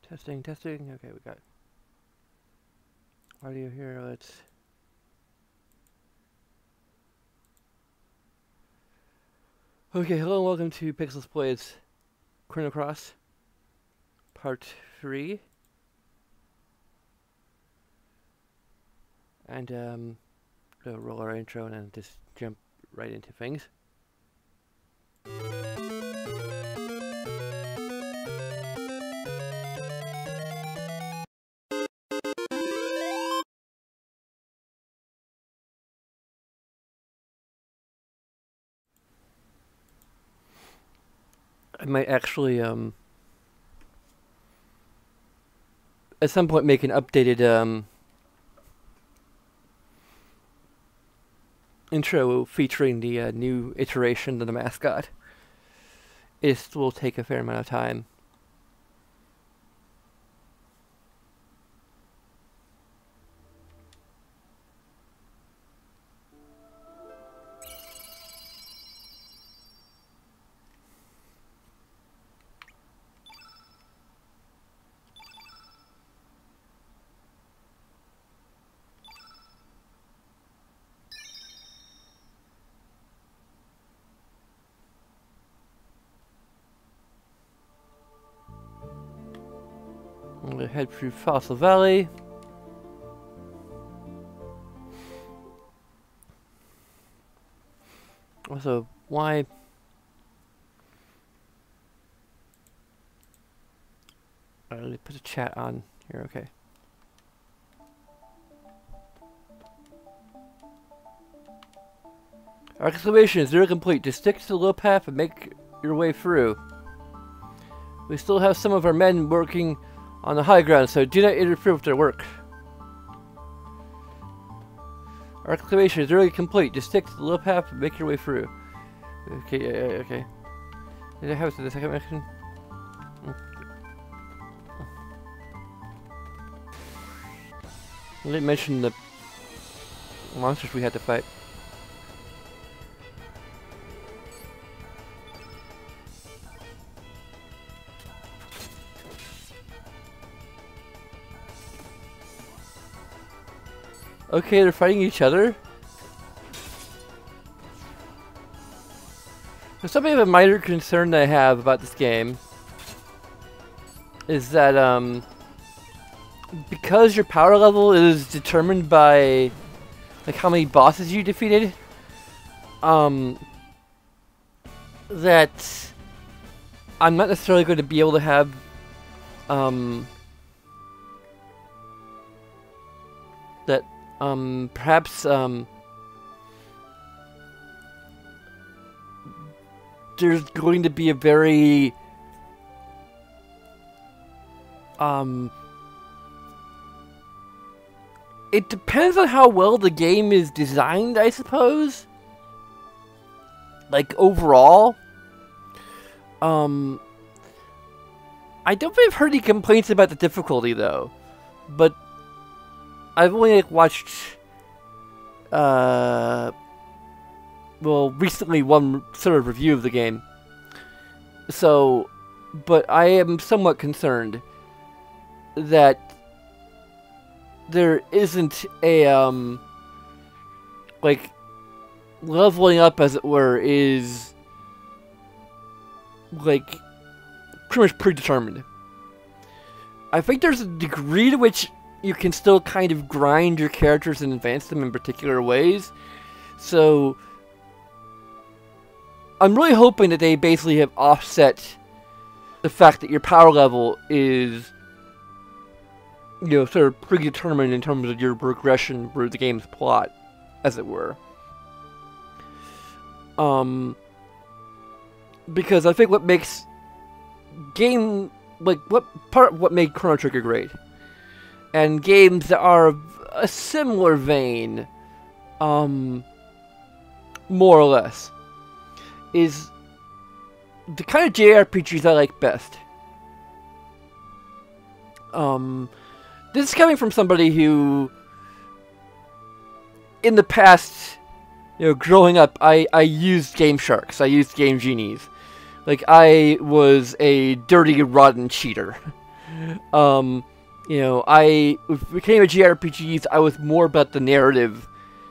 Testing, testing. Okay, we got audio here. Let's. Okay, hello and welcome to Pixels Plays Chrono Part 3. And, we'll roll our intro and then just jump right into things. I might actually, at some point make an updated, intro featuring the new iteration of the mascot. It will take a fair amount of time. I'm going to head through Fossil Valley. Also, why... Alright, let me put a chat on here, okay. Our excavation is nearly complete. Just stick to the low path and make your way through. We still have some of our men working on the high ground, so do not interfere with their work. Our excavation is nearly complete. Just stick to the low path and make your way through. Okay, okay. Did I have the second mission? I didn't mention the monsters we had to fight. Okay, they're fighting each other. There's something of a minor concern that I have about this game is that because your power level is determined by like how many bosses you defeated, that I'm not necessarily going to be able to have that perhaps there's going to be a very it depends on how well the game is designed, I suppose. Like overall, I don't think I've heard any complaints about the difficulty though, but I've only like, watched, well, recently one sort of review of the game. So, but I am somewhat concerned that there isn't a, like, leveling up, as it were, is, like, pretty much predetermined. I think there's a degree to which you can still kind of grind your characters and advance them in particular ways. So I'm really hoping that they basically have offset the fact that your power level is, you know, sort of predetermined in terms of your progression through the game's plot, as it were. Because I think what makes what made Chrono Trigger great, and games that are of a similar vein, more or less, is the kind of JRPGs I like best. This is coming from somebody who, in the past, you know, growing up, I used Game Sharks, I used Game Genies. Like, I was a dirty, rotten cheater. You know, when it came to JRPGs, I was more about the narrative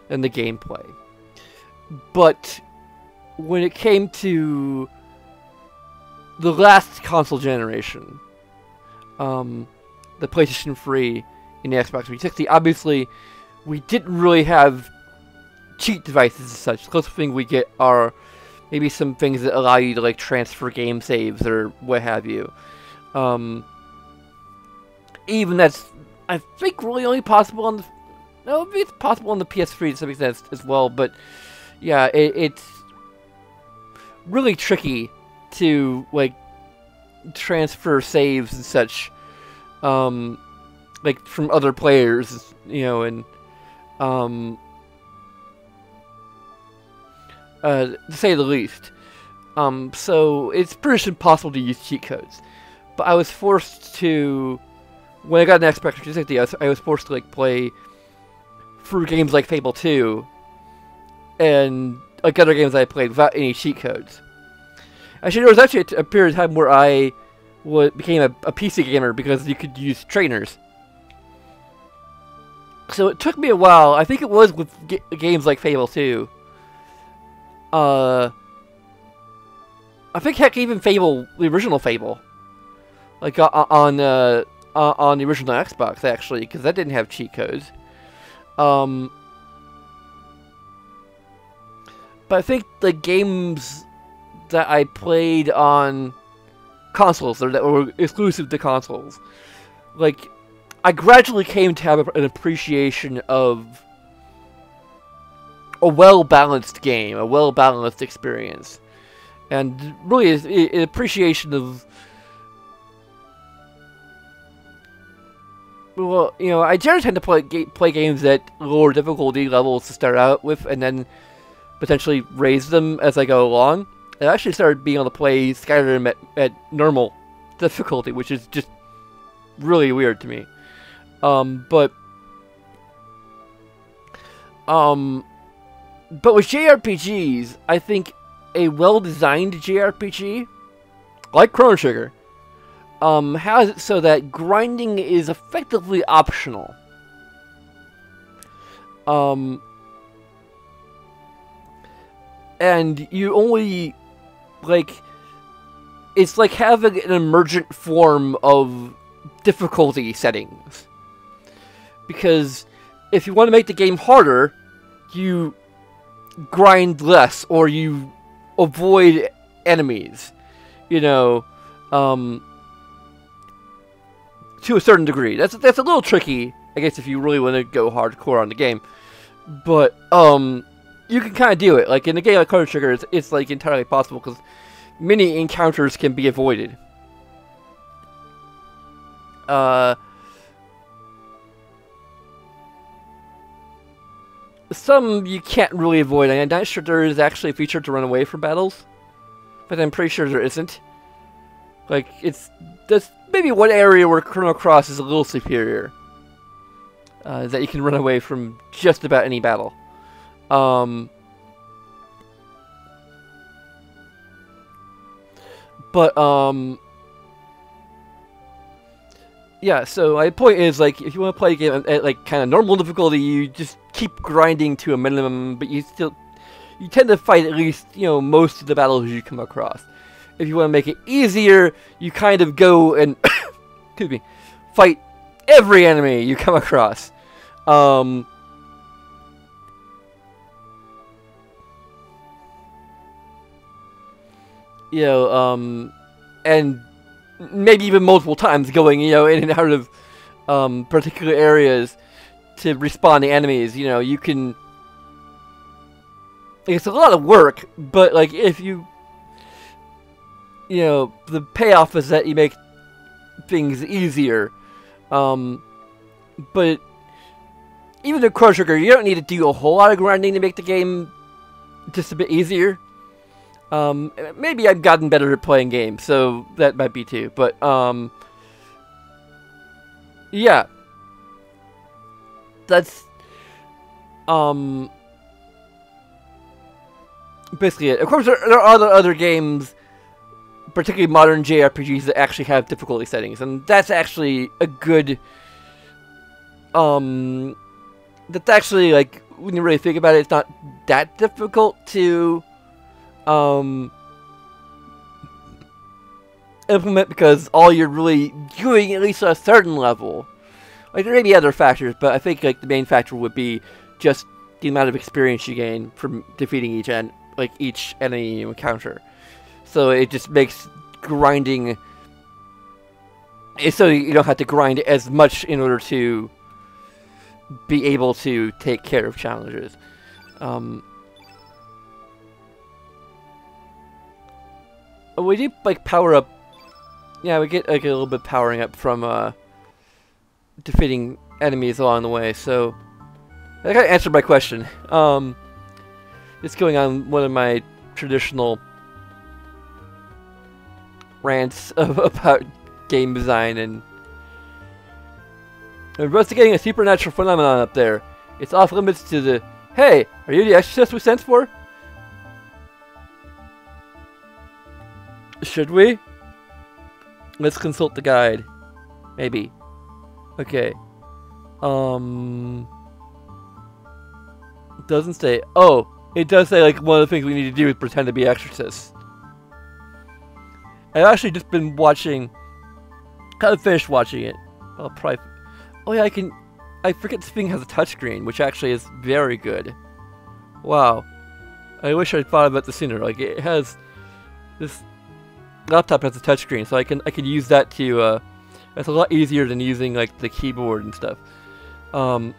than the gameplay. But when it came to the last console generation, the PlayStation 3 and the Xbox 360, obviously, we didn't really have cheat devices and such. The closest thing we get are maybe some things that allow you to like transfer game saves or what have you. Even that's, I think, really only possible on the... No, it's possible on the PS3 to some extent as well, but yeah, it's really tricky to like transfer saves and such, like from other players, you know, and to say the least. So it's pretty much impossible to use cheat codes. But I was forced to, when I got an Xbox 360, I was forced to like play through games like Fable 2 and like other games I played without any cheat codes. Actually, there was actually a period of time where I became a PC gamer because you could use trainers. So it took me a while. I think it was with games like Fable 2. I think, heck, even Fable, the original Fable, like on the original Xbox, actually, because that didn't have cheat codes. But I think the games that I played on consoles, or that were exclusive to consoles, like, I gradually came to have an appreciation of a well-balanced game, a well-balanced experience. And really an appreciation of... Well, you know, I generally tend to play games at lower difficulty levels to start out with, and then potentially raise them as I go along. I actually started being able to play Skyrim at normal difficulty, which is just really weird to me. But with JRPGs, I think a well-designed JRPG, like Chrono Trigger, has it so that grinding is effectively optional. And you only, like, it's like having an emergent form of difficulty settings. Because if you want to make the game harder, you grind less, or you avoid enemies, you know, to a certain degree. That's a little tricky, I guess, if you really want to go hardcore on the game. But, you can kind of do it. Like, in a game like Chrono Trigger, it's like, entirely possible, because many encounters can be avoided. Some you can't really avoid. I'm not sure there is actually a feature to run away from battles, but I'm pretty sure there isn't. Like, there's maybe one area where Chrono Cross is a little superior, that you can run away from just about any battle. Yeah, so my point is, like, if you want to play a game at, like, kind of normal difficulty, you just keep grinding to a minimum, but you tend to fight at least, you know, most of the battles you come across. If you want to make it easier, you kind of go and, excuse me, fight every enemy you come across. You know, and maybe even multiple times going, you know, in and out of particular areas to respawn the enemies. You know, you can... It's a lot of work, but, like, if you... You know, the payoff is that you make things easier. But even in Chrono Trigger, you don't need to do a whole lot of grinding to make the game just a bit easier. Maybe I've gotten better at playing games, so that might be too. But, yeah. That's, basically it. Of course, there are other games particularly modern JRPGs that actually have difficulty settings, and that's actually a good. That's actually, like, when you really think about it, it's not that difficult to implement, because all you're really doing, at least at a certain level, like, there may be other factors, but I think, like, the main factor would be just the amount of experience you gain from defeating each enemy you encounter. So it just makes grinding, so you don't have to grind as much in order to be able to take care of challenges. We do, like, power up. Yeah, we get, like, a little bit powering up from defeating enemies along the way. So that kind of answered my question. Just going on one of my traditional rants about game design, and we're investigating a supernatural phenomenon up there. It's off limits to the... Hey, are you the exorcist we sent for? Should we? Let's consult the guide. Maybe. Okay. It doesn't say... Oh, it does say, like, one of the things we need to do is pretend to be exorcists. I've actually just been watching... Kind of finished watching it. I'll probably... Oh yeah, I forget this thing has a touchscreen, which actually is very good. Wow. I wish I'd thought about this sooner. Like, it has... This laptop has a touchscreen, so I can use that to... It's a lot easier than using, like, the keyboard and stuff. I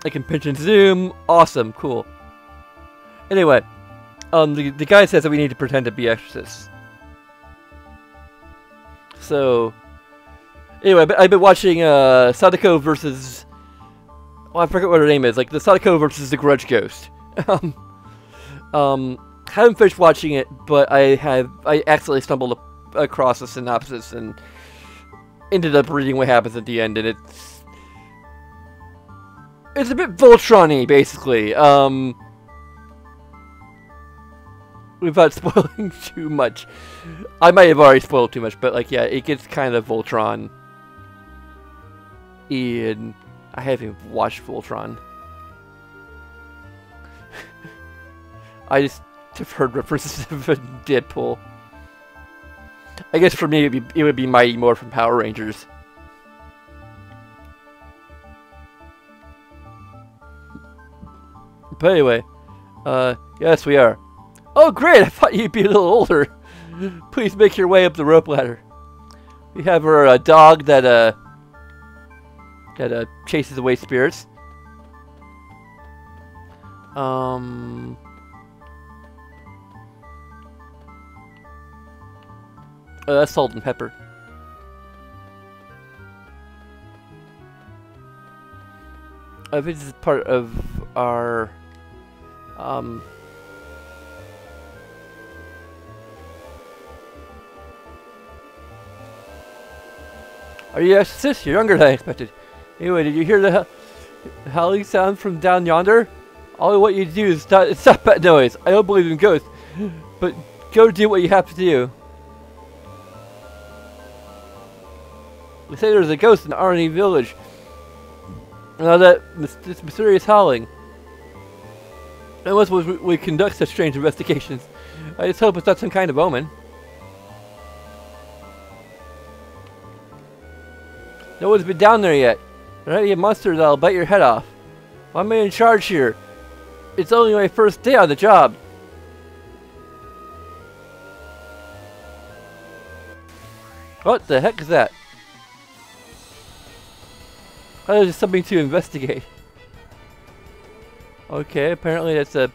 can pinch and zoom. Awesome. Cool. Anyway. The guy says that we need to pretend to be exorcists. So... Anyway, I've been watching Sadako versus... Well, I forget what her name is. Like, the Sadako versus the Grudge Ghost. Haven't finished watching it, but I accidentally stumbled across a synopsis and ended up reading what happens at the end, and it's a bit Voltron-y, basically. Without spoiling too much. I might have already spoiled too much, but, like, yeah, it gets kind of Voltron. And I haven't even watched Voltron. I just have heard references of Deadpool. I guess for me it would be Mighty Morphin Power Rangers. But anyway, yes we are. Oh great, I thought you'd be a little older. Please make your way up the rope ladder. We have our dog that chases away spirits. Oh, that's salt and pepper. I think this is part of our Are you exorcist? You're younger than I expected. Anyway, did you hear the howling sound from down yonder? All I want you to do is stop that noise. I don't believe in ghosts, but go do what you have to do. They say there's a ghost in Arnie Village. Now that this mysterious howling. Unless we conduct such strange investigations. I just hope it's not some kind of omen. No one's been down there yet. There might be a monster that'll bite your head off. Why am I in charge here? It's only my first day on the job. What the heck is that? Oh, there's something to investigate. Okay, apparently that's a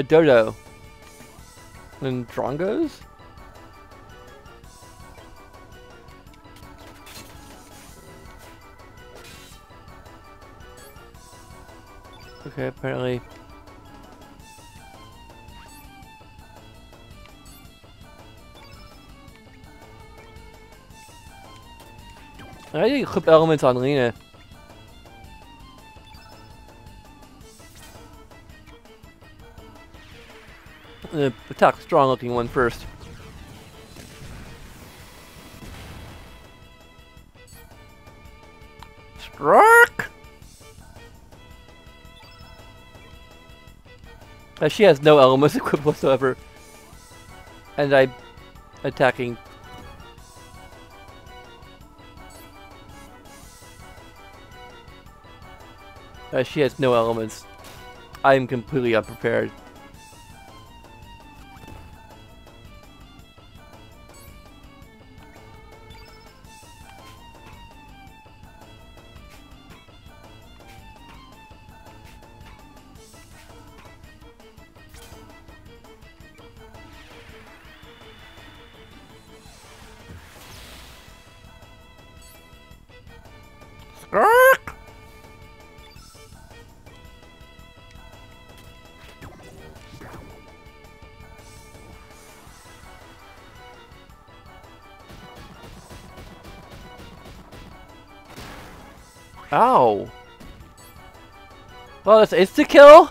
dodo. And drongos? Okay, apparently. I need to clip elements on Lena. Attack the strong looking one first. Struck! She has no elements equipped whatsoever. And I'm attacking. She has no elements. I am completely unprepared. Skrrk! Ow. Well, that's insta-kill?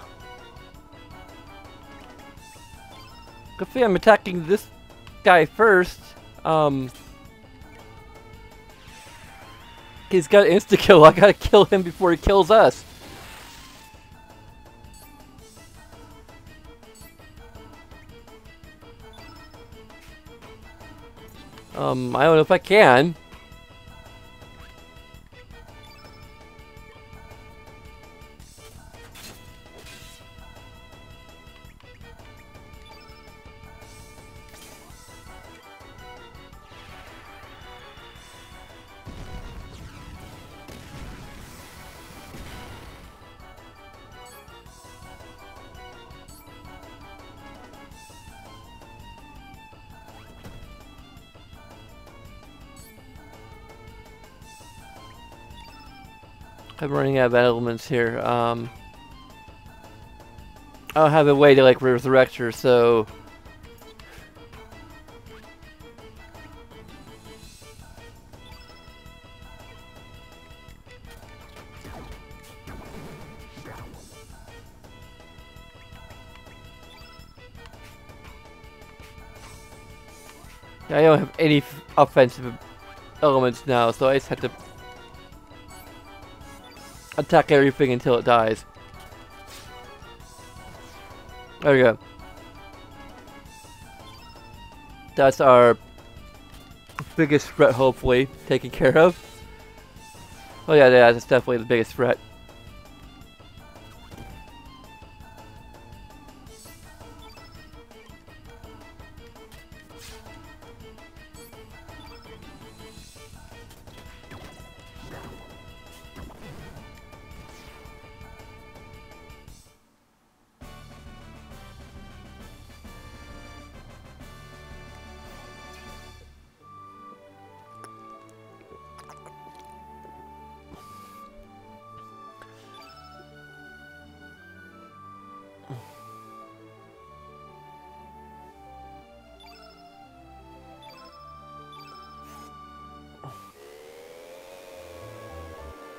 Good thing I'm attacking this guy first. He's got insta-kill. I gotta kill him before he kills us. I don't know if I can. I'm running out of elements here. I don't have a way to like resurrect her, so I don't have any offensive elements now, so I just have to attack everything until it dies. There we go. That's our biggest threat, hopefully, taken care of. Oh yeah, that's definitely the biggest threat.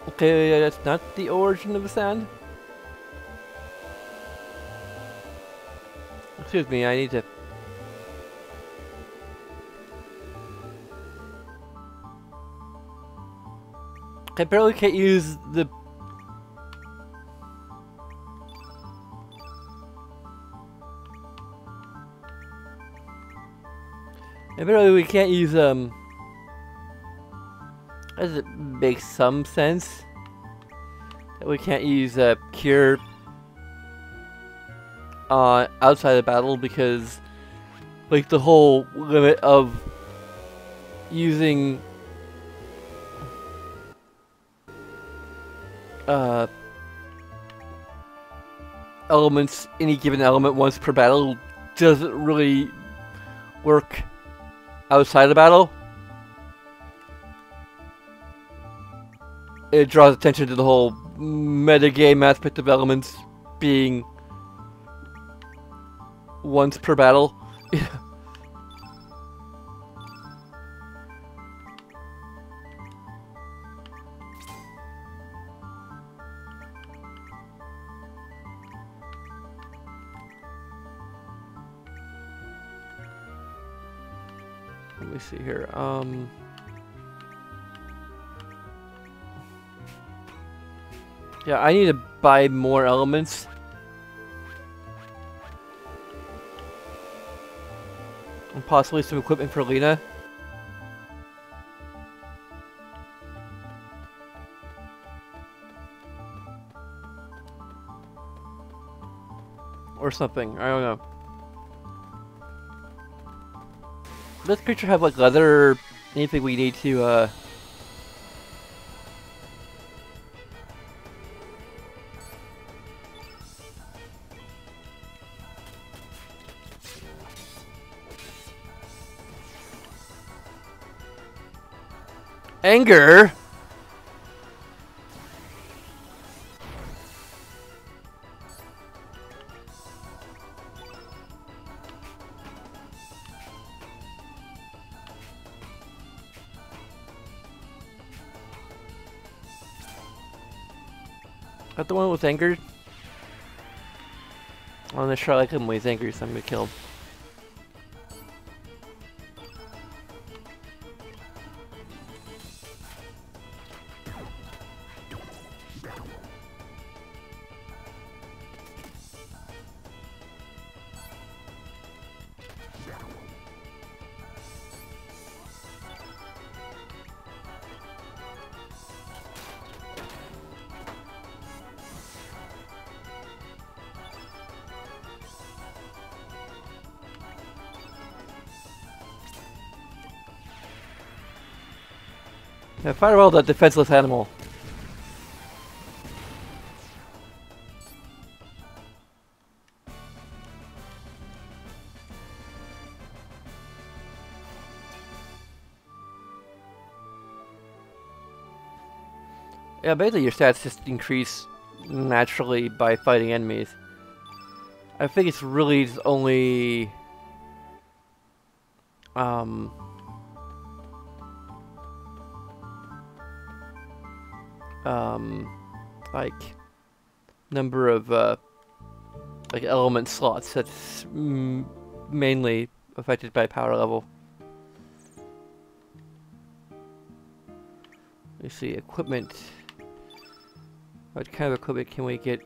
Okay, that's not the origin of the sound. Excuse me, I need to... I barely can't use the... we can't use, does it make some sense that we can't use cure outside the battle, because like the whole limit of using elements, any given element once per battle, doesn't really work outside the battle. It draws attention to the whole metagame aspect of elements being once per battle. me see here. Yeah, I need to buy more elements. And possibly some equipment for Lena. Or something, I don't know. Does this creature have like leather or anything we need to anger? That the one with anger? I'm gonna try like him when he's angry, so I'm gonna kill him. Yeah, fire well that defenseless animal. Yeah, basically your stats just increase naturally by fighting enemies. I think it's really just only like number of like element slots that's mainly affected by power level. Let's see, equipment. What kind of equipment can we get?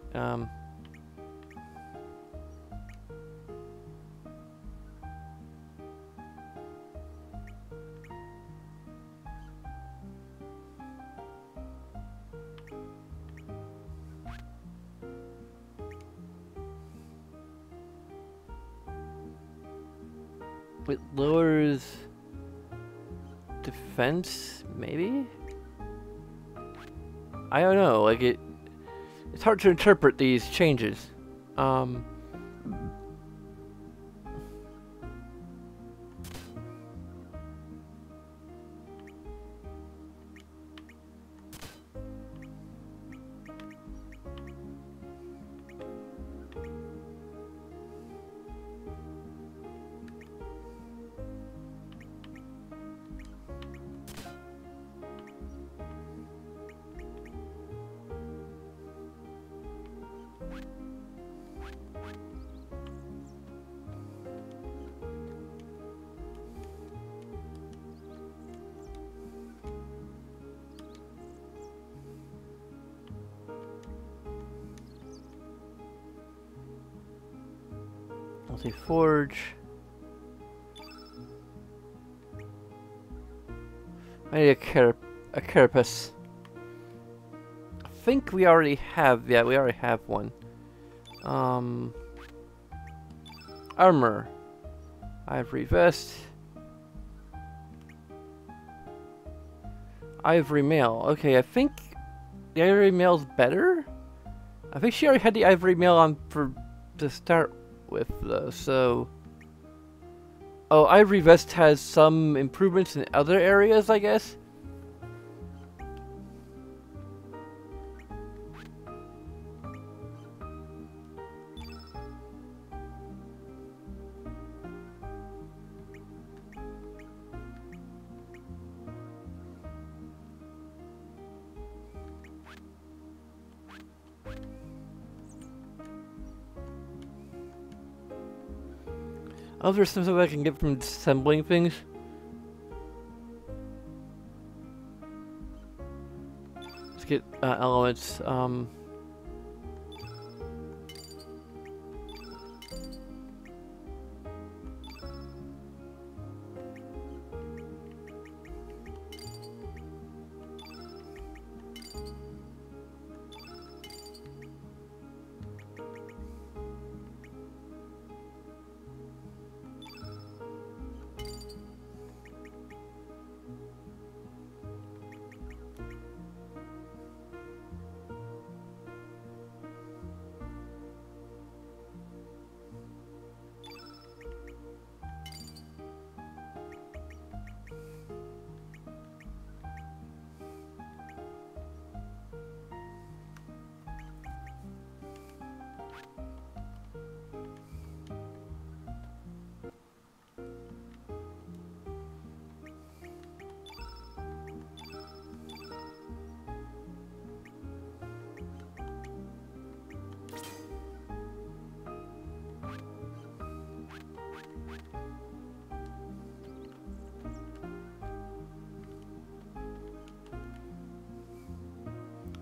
It lowers defense, maybe? I don't know, like it's hard to interpret these changes. Let's see, forge. I need a carapace. I think we already have, yeah, we already have one. Armor. Ivory vest. Ivory mail. Okay, I think the ivory mail's better? I think she already had the ivory mail on to start with though, so... Oh, Ivory Vest has some improvements in other areas, I guess? Oh, there's something I can get from assembling things? get elements.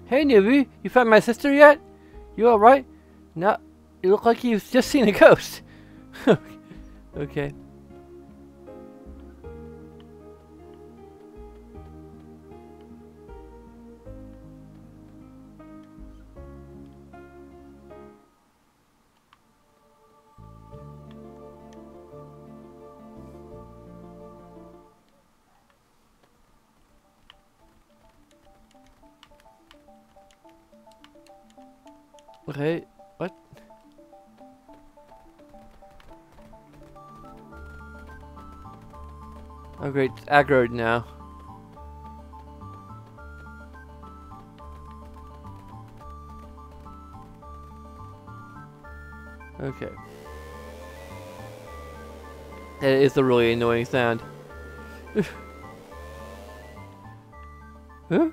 Hey newbie, you found my sister yet? You alright? No, you look like you've just seen a ghost. Okay. Okay, what? Oh great, it's aggroed now. Okay. That is a really annoying sound. Huh?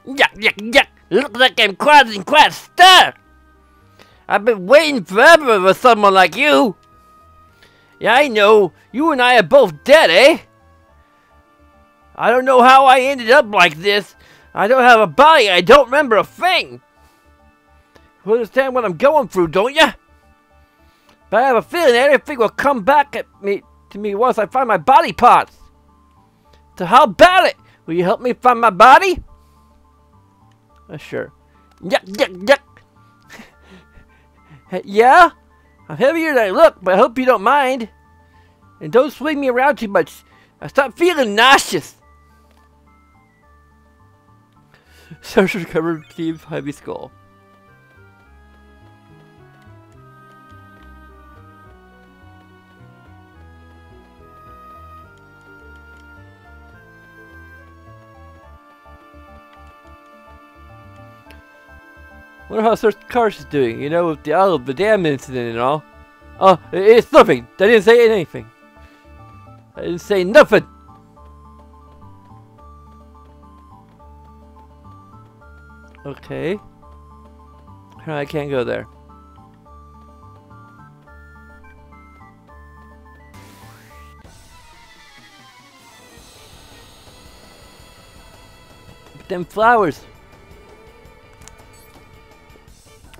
Yuck, yuck, yuck! Looks like I'm causing quite a stir! I've been waiting forever for someone like you! Yeah, I know. You and I are both dead, eh? I don't know how I ended up like this. I don't have a body. I don't remember a thing. You understand what I'm going through, don't ya? But I have a feeling everything will come back to me once I find my body parts. So how about it? Will you help me find my body? Sure. Yuck, yuck, yuck. Yeah? I'm heavier than I look, but I hope you don't mind. And don't swing me around too much. I start feeling nauseous. Search recovered Steve's heavy skull. Wonder how Sir Karsh is doing, you know, with the dam incident and all. Oh, it's nothing. I didn't say anything. I didn't say nothing. Okay. I can't go there. But them flowers.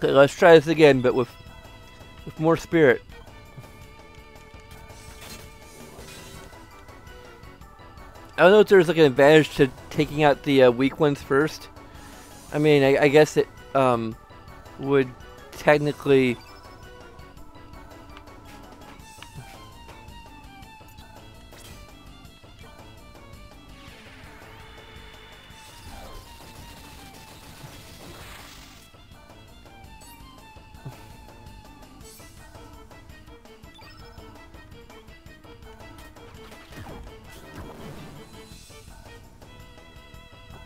Okay, let's try this again, but with more spirit. I don't know if there's like an advantage to taking out the weak ones first. I mean, I guess it would technically.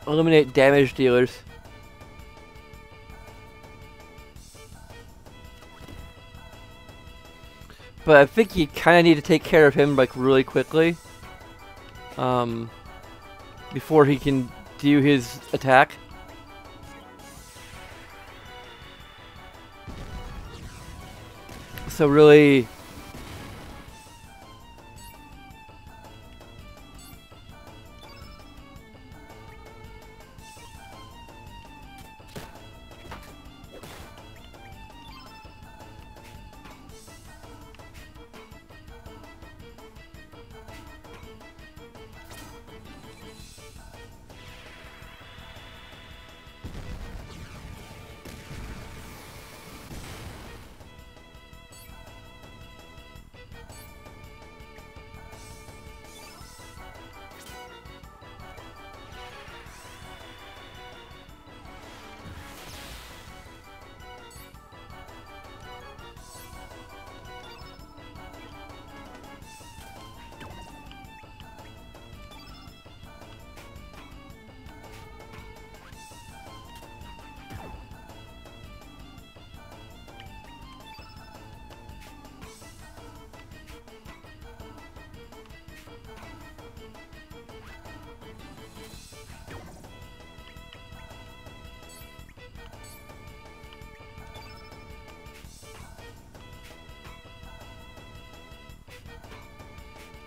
Eliminate damage dealers. But I think you kind of need to take care of him like really quickly. Before he can do his attack. So really...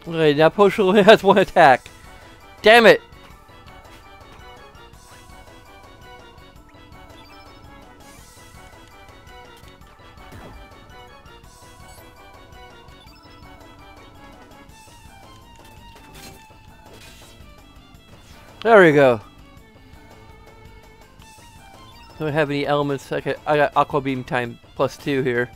Okay, now Potion only has one attack. Damn it! There we go. Don't have any elements. Okay, I got Aqua Beam time +2 here.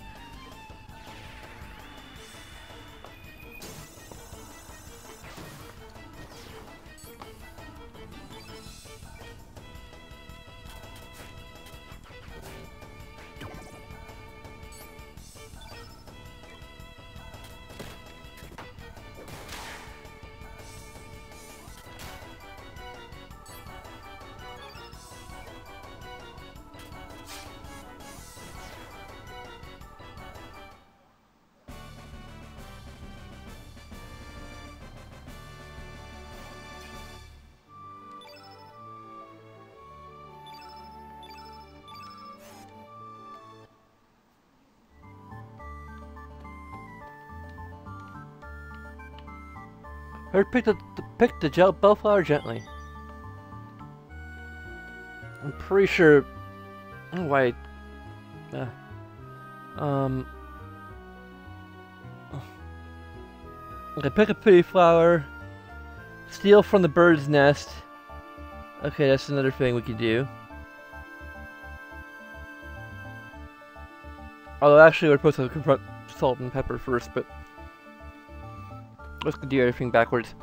Or pick the gel bellflower gently. I'm pretty sure. I don't know why. Okay, pick a pretty flower. Steal from the bird's nest. Okay, that's another thing we could do. Although actually we're supposed to confront Salt and Pepper first, but let's do everything backwards.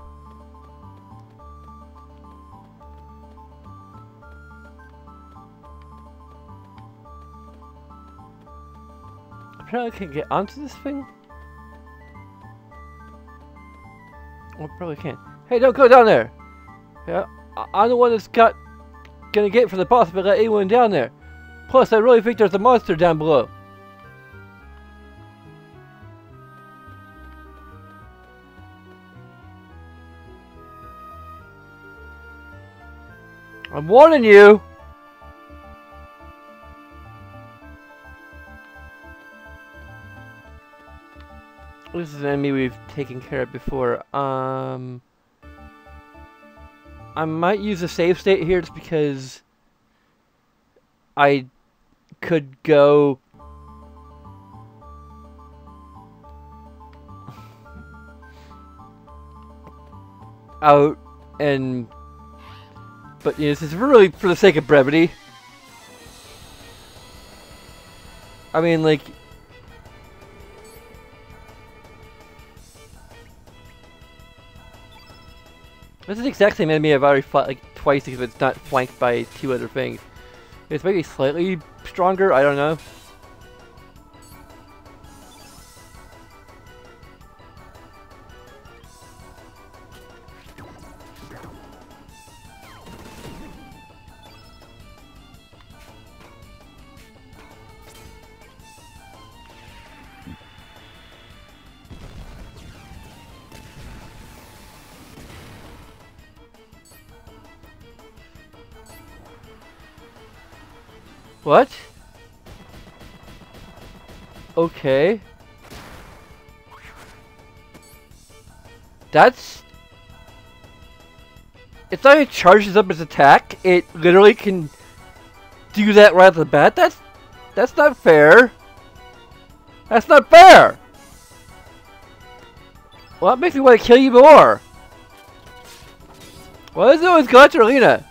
Apparently I can't get onto this thing. I probably can't. Hey, don't go down there! Yeah, I'm the one that's gonna get for the boss if I let anyone down there. Plus, I really think there's a monster down below. I'm warning you! This is an enemy we've taken care of before. I might use a save state here just because I could go out and, but you know, this is really for the sake of brevity. I mean, like, this is the exact same enemy I've already fought like twice if it's not flanked by two other things. It's maybe slightly stronger, I don't know. What? Okay. That's... It's not like it charges up its attack. It literally can do that right off the bat. That's not fair. That's not fair! Well, that makes me want to kill you more. What is it with Gatorina?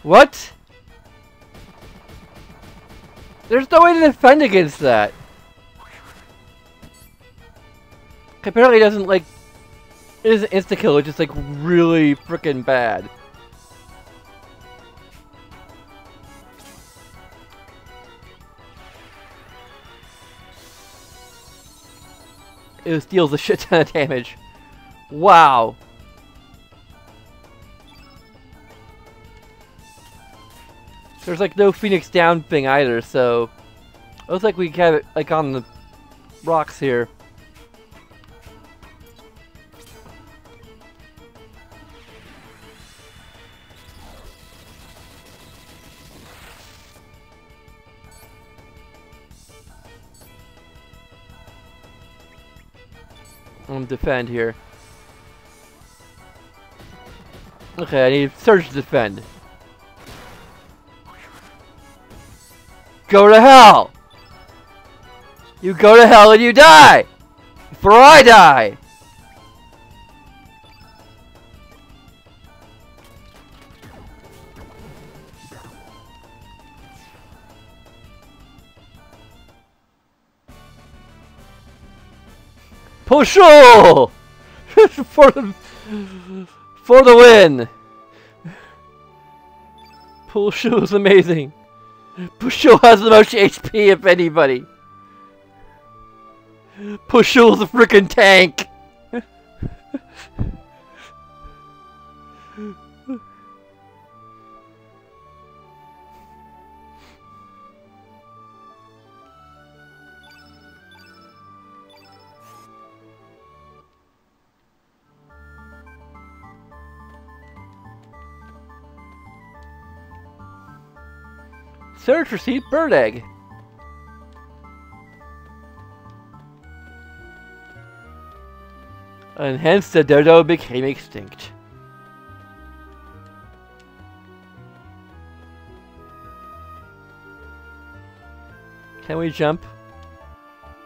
What? There's no way to defend against that. Apparently it doesn't like... It isn't insta-kill, it's just like really freaking bad. It deals a shit ton of damage. Wow. There's like no Phoenix down thing either, so... Looks like we have it like on the rocks here. I'm gonna defend here. Okay, I need Surge to defend. Go to hell! You go to hell and you die! Before I die! Pusho! for the win! Pusho is amazing. Pusho has the most HP if anybody. Pusho's a freaking tank. Search received bird egg. And hence the dodo became extinct. Can we jump?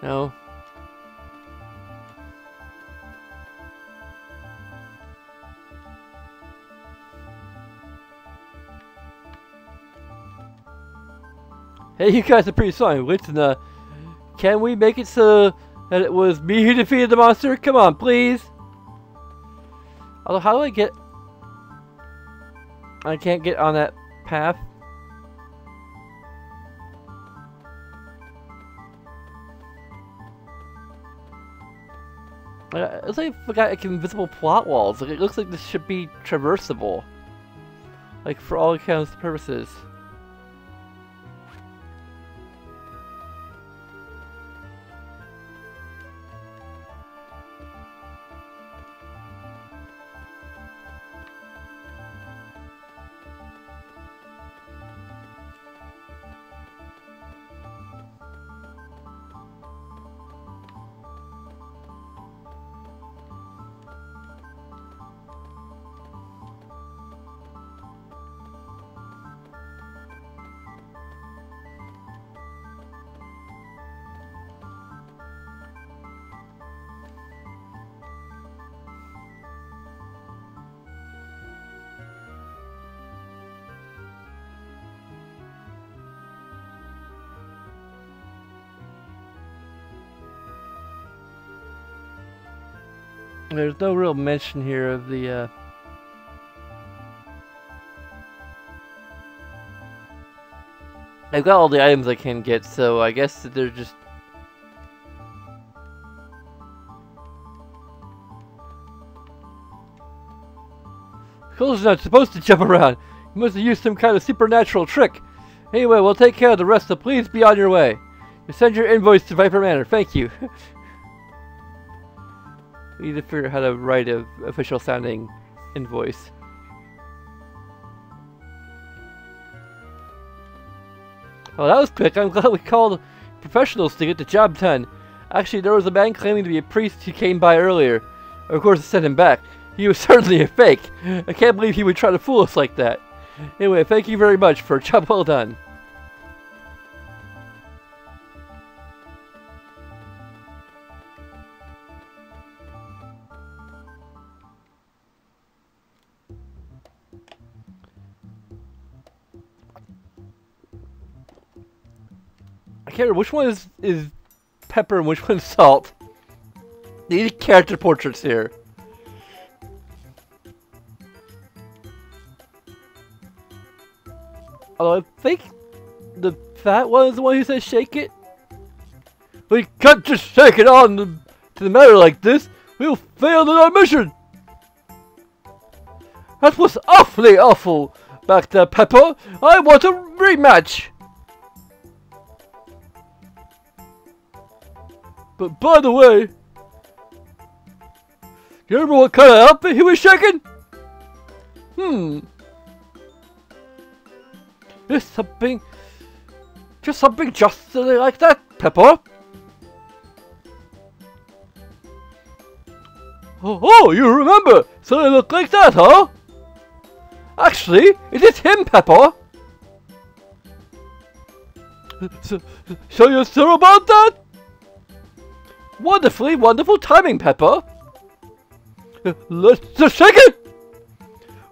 No. Hey, you guys are pretty strong. Listen, can we make it so that it was me who defeated the monster? Come on, please. Although, how do I get... I can't get on that path. It looks like I got like invisible plot walls. Like, it looks like this should be traversable. Like, for all accounts and purposes. There's no real mention here of the, I've got all the items I can get, so I guess that they're just... Cole's not supposed to jump around. You must have used some kind of supernatural trick. Anyway, we'll take care of the rest, so please be on your way. You send your invoice to Viper Manor. Thank you. We need to figure out how to write a official sounding invoice. Oh, that was quick. I'm glad we called professionals to get the job done. Actually, there was a man claiming to be a priest who came by earlier. Of course, I sent him back. He was certainly a fake. I can't believe he would try to fool us like that. Anyway, thank you very much for a job well done. remember which one is pepper and which one's salt. These character portraits here. Although I think the fat one is the one who says shake it. We can't just shake it on to the matter like this. We'll fail in our mission. That was awfully awful back there, Pepper. I want a rematch. But by the way, you remember what kind of outfit he was shaking? There's something, just something just like that, Pepper. Oh, you remember? So it looked like that, huh? Actually, it is him, Pepper. So you're sure about that? Wonderfully wonderful timing, Pepper. Let's just shake it.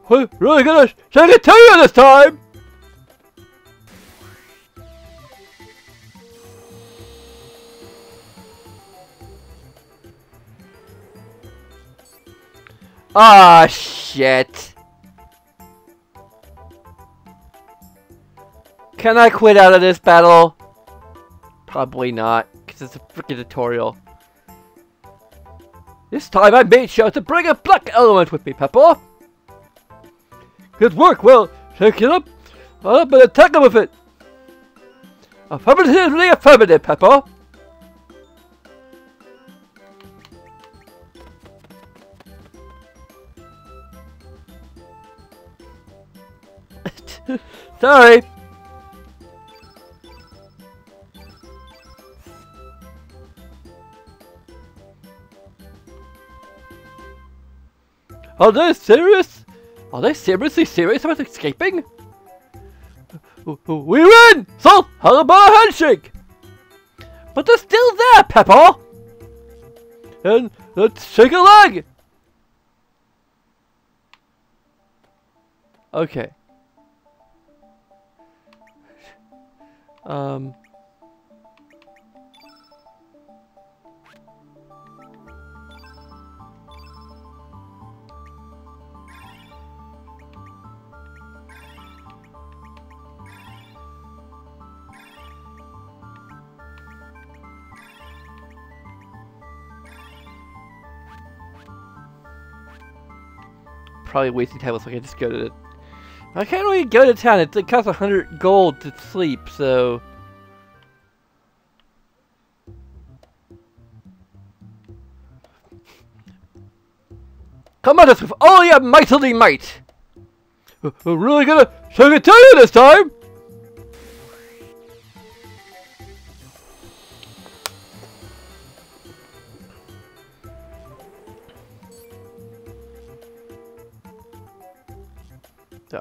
We're really gonna shake it to you this time. Ah, shit. Can I quit out of this battle? Probably not, because it's a freaking tutorial. This time I made sure to bring a black element with me, Pepper. Good work, well, shake it up and attack him with it. Affirmatively affirmative, Pepper. Sorry. Are they serious? Are they seriously serious about escaping? We win! So, how about a handshake? But they're still there, Pepper! And let's shake a leg! Okay. Probably wasting time if I can just go to it. I can't really go to town. It costs 100 gold to sleep, so. Come at us with all your mightily might. We're really gonna shake it to you this time.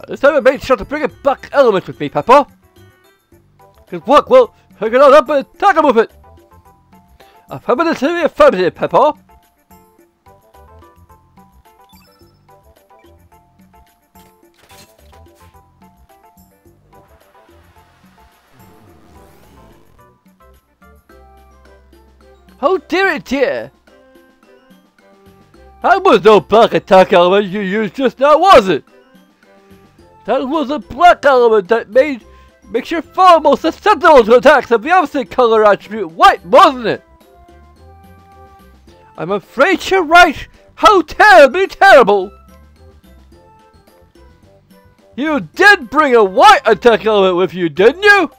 This time I made sure to bring a black element with me, Pepper. Good work, well, pick it all up and attack him with it. Affirmative, Pepper. Oh dear, dear. That was no black attack element you used just now, was it? That was a black element that makes your foe more susceptible to attacks of the opposite color attribute white, wasn't it? I'm afraid you're right. How terribly terrible! You did bring a white attack element with you, didn't you?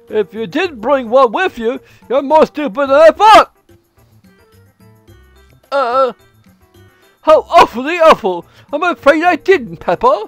If you did bring one with you, you're more stupid than I thought! How awfully awful! I'm afraid I didn't, Pepper!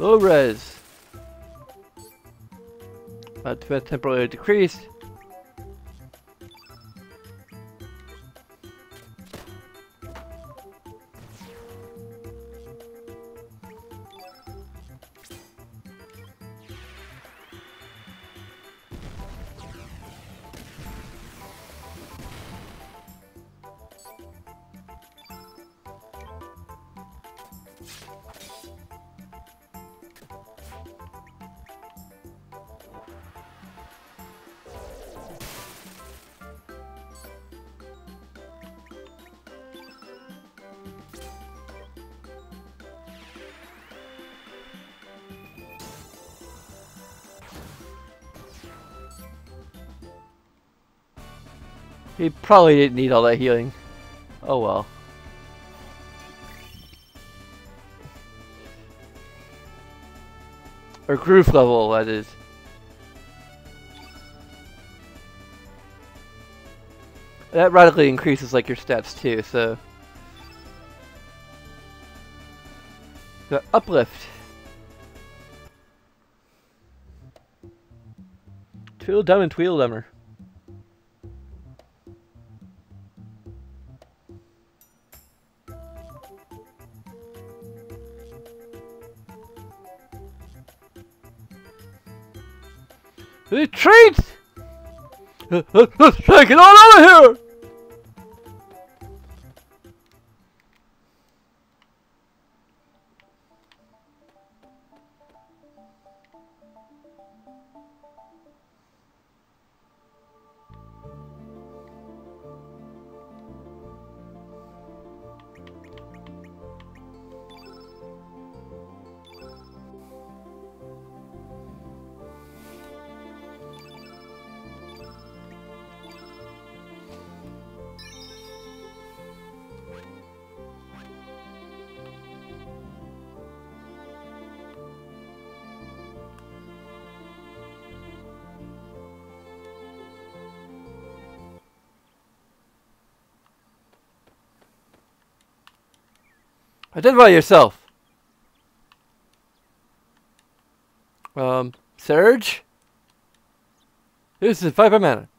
Low res. Defense temporarily decreased. He probably didn't need all that healing. Oh well. Or groove level, that is. That radically increases like your stats too, so. Got uplift. Tweedledum and Tweedledummer. Retreat! Let's take it on out of here! Identify yourself. Surge? This is 5 mana.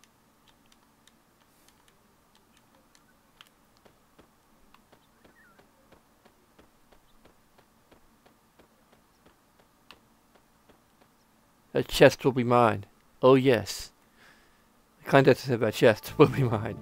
That chest will be mine. Oh yes. The contents of that chest will be mine.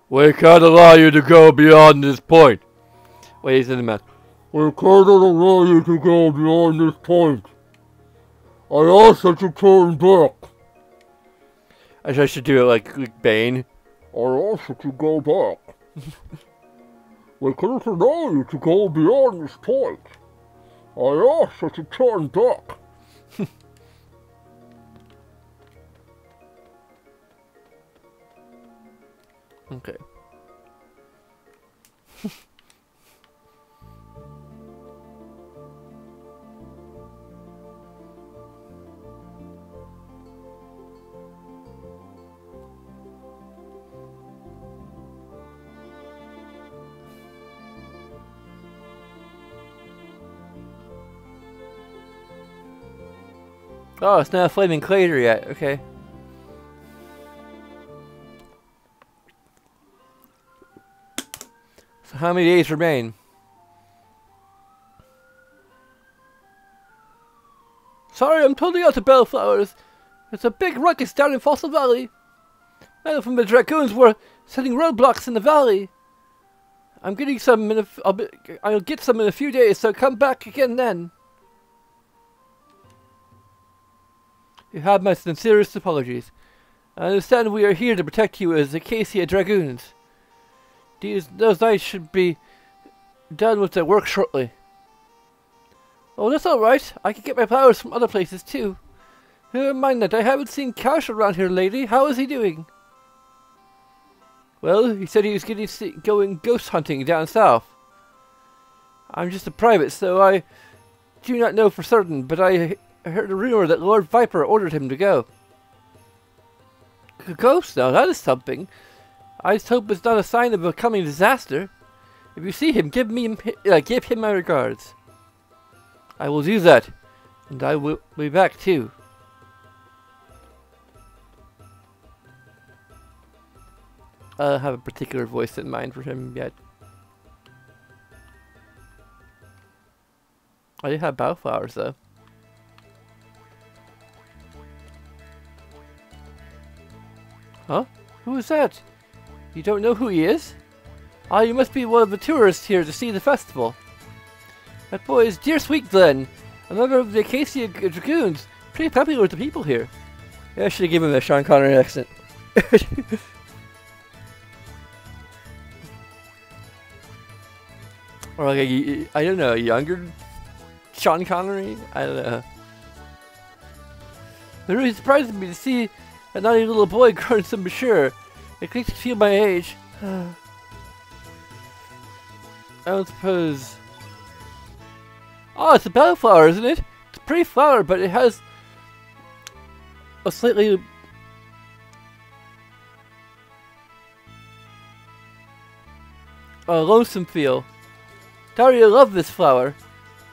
We can't allow you to go beyond this point. Wait, he's in the mouth. We can't allow you to go beyond this point. I ask that you turn back. I should do it like Bane. I ask that you go back. We can't allow you to go beyond this point. I ask that you turn back. Okay. Oh, it's not a flaming crater yet. Okay. So how many days remain? Sorry, I'm totally out of bellflowers. There's a big ruckus down in Fossil Valley. Men from the Dragoons were setting roadblocks in the valley. I'm getting some in I'll get some in a few days, so come back again then. You have my sincerest apologies. I understand we are here to protect you as Acacia Dragoons. Those knights should be done with their work shortly. Oh, that's alright. I can get my powers from other places too. Never mind that. I haven't seen Cash around here lately. How is he doing? Well, he said he was going ghost hunting down south. I'm just a private, so I do not know for certain, but I heard a rumor that Lord Viper ordered him to go. A ghost? Now that is something. I just hope it's not a sign of a coming disaster. If you see him, give him my regards. I will do that, and I will be back too. I don't have a particular voice in mind for him yet. I do have bowflowers though. Huh? Who is that? You don't know who he is? Ah, you must be one of the tourists here to see the festival. That boy is dear sweet Glenn, a member of the Acacia Dragoons. Pretty popular with the people here. Yeah, I should have given him a Sean Connery accent. Or like I don't know, a younger Sean Connery? I don't know. It really surprised me to see a naughty little boy growing so mature. It makes me feel my age. I don't suppose... Oh, it's a bellflower, isn't it? It's a pretty flower, but it has a slightly... lonesome feel. Dario loved this flower.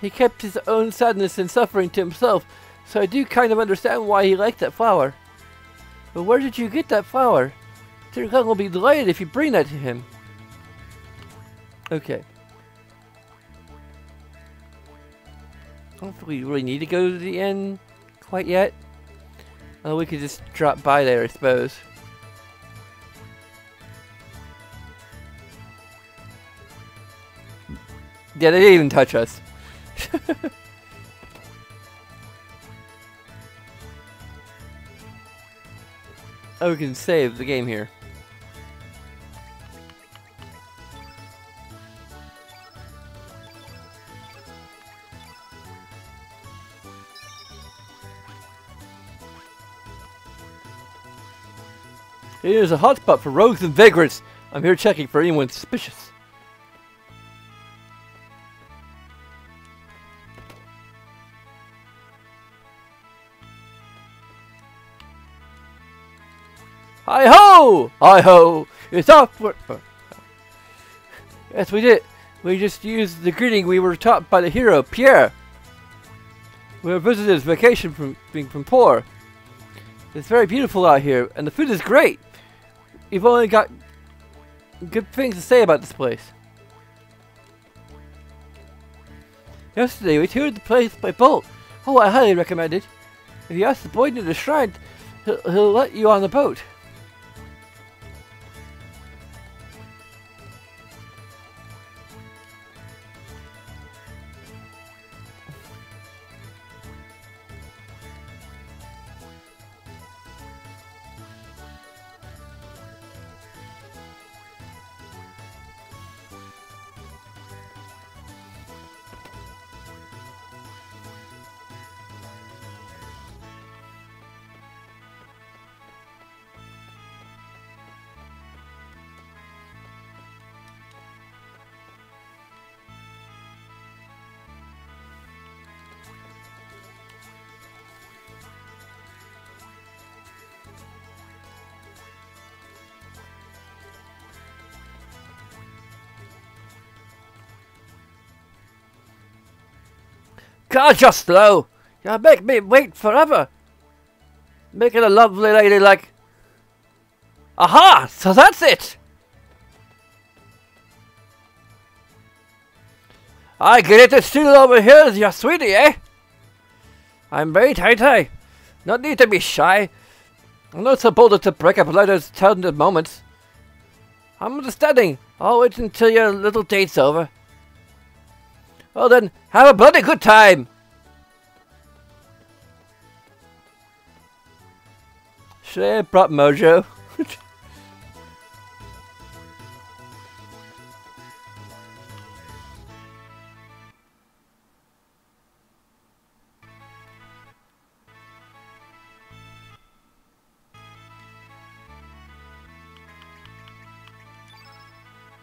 He kept his own sadness and suffering to himself, so I do kind of understand why he liked that flower. But where did you get that flower? Dear Glenn will be delighted if you bring that to him. Okay. I don't think we really need to go to the inn quite yet. Oh, we could just drop by there, I suppose. Yeah, they didn't even touch us. Oh, we can save the game here. Here's a hotspot for rogues and vagrants. I'm here checking for anyone suspicious. Hi-ho! Hi-ho! It's off! Yes, we did. We just used the greeting we were taught by the hero, Pierre. We are visitors vacation from being from poor. It's very beautiful out here, and the food is great. We've only got good things to say about this place. Yesterday, we toured the place by boat. Oh, I highly recommend it. If you ask the boy near the shrine, he'll let you on the boat. God, you're slow. You make me wait forever. Making a lovely lady like... Aha! So that's it! I get it, it's still over here, your sweetie, eh? I'm very tight. No need to be shy. I'm not so bold to break up letters tender moments. I'm understanding. I'll wait until your little date's over. Well then, have a bloody good time! Should I have brought Mojo?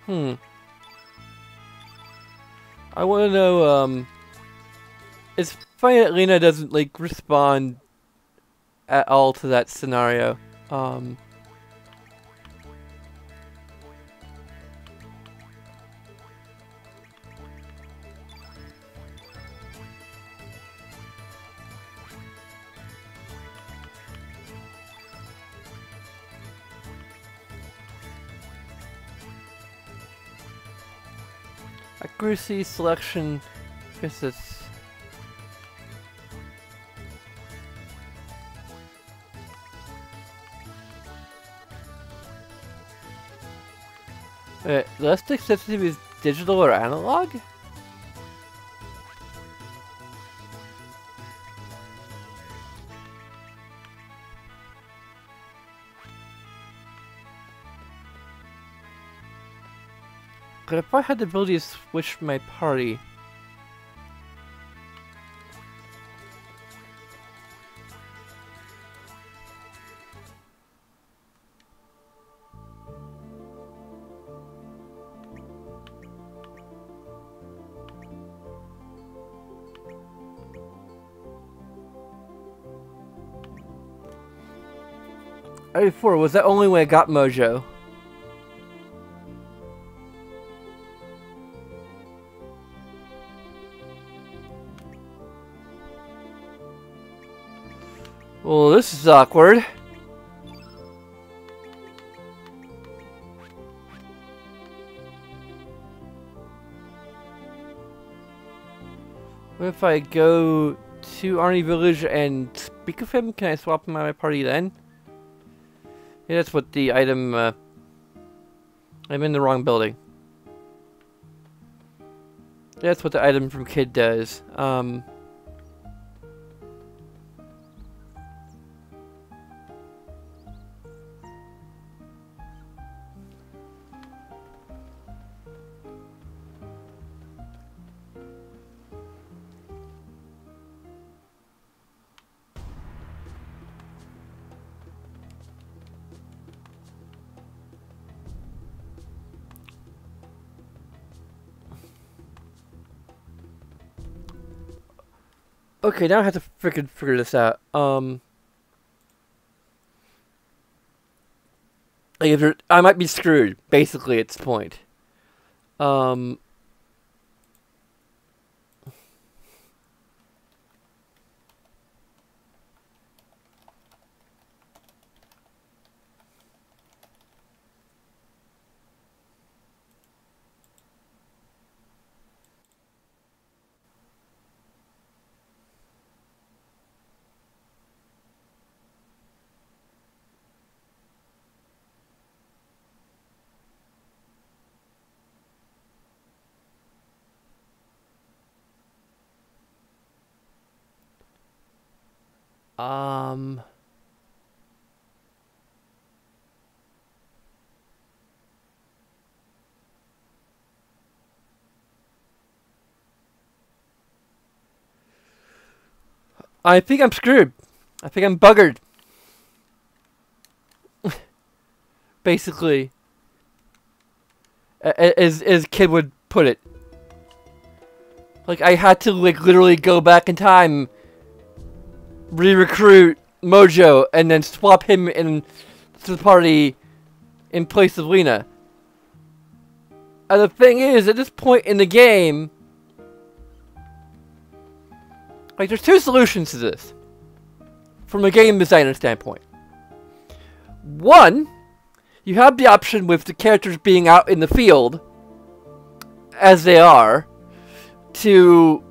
I want to know, it's funny that Lena doesn't, like, respond at all to that scenario. Accuracy, selection, I guess it's... less sensitivity is digital or analog? But if I had the ability to switch my party... Before, was that only when I got Mojo? Well, this is awkward. What if I go to Arnie Village and speak of him? Can I swap him out of my party then? Yeah, that's what the item, I'm in the wrong building. That's what the item from Kid does. Okay, now I have to freaking figure this out. Like I might be screwed, basically, at this point. I think I'm screwed. I think I'm buggered. Basically. As Kid would put it. Like, I had to, like, literally go back in time, re-recruit Mojo, and then swap him in to the party in place of Lena. And the thing is, at this point in the game, like, there's two solutions to this, from a game designer standpoint. One, you have the option with the characters being out in the field, as they are, to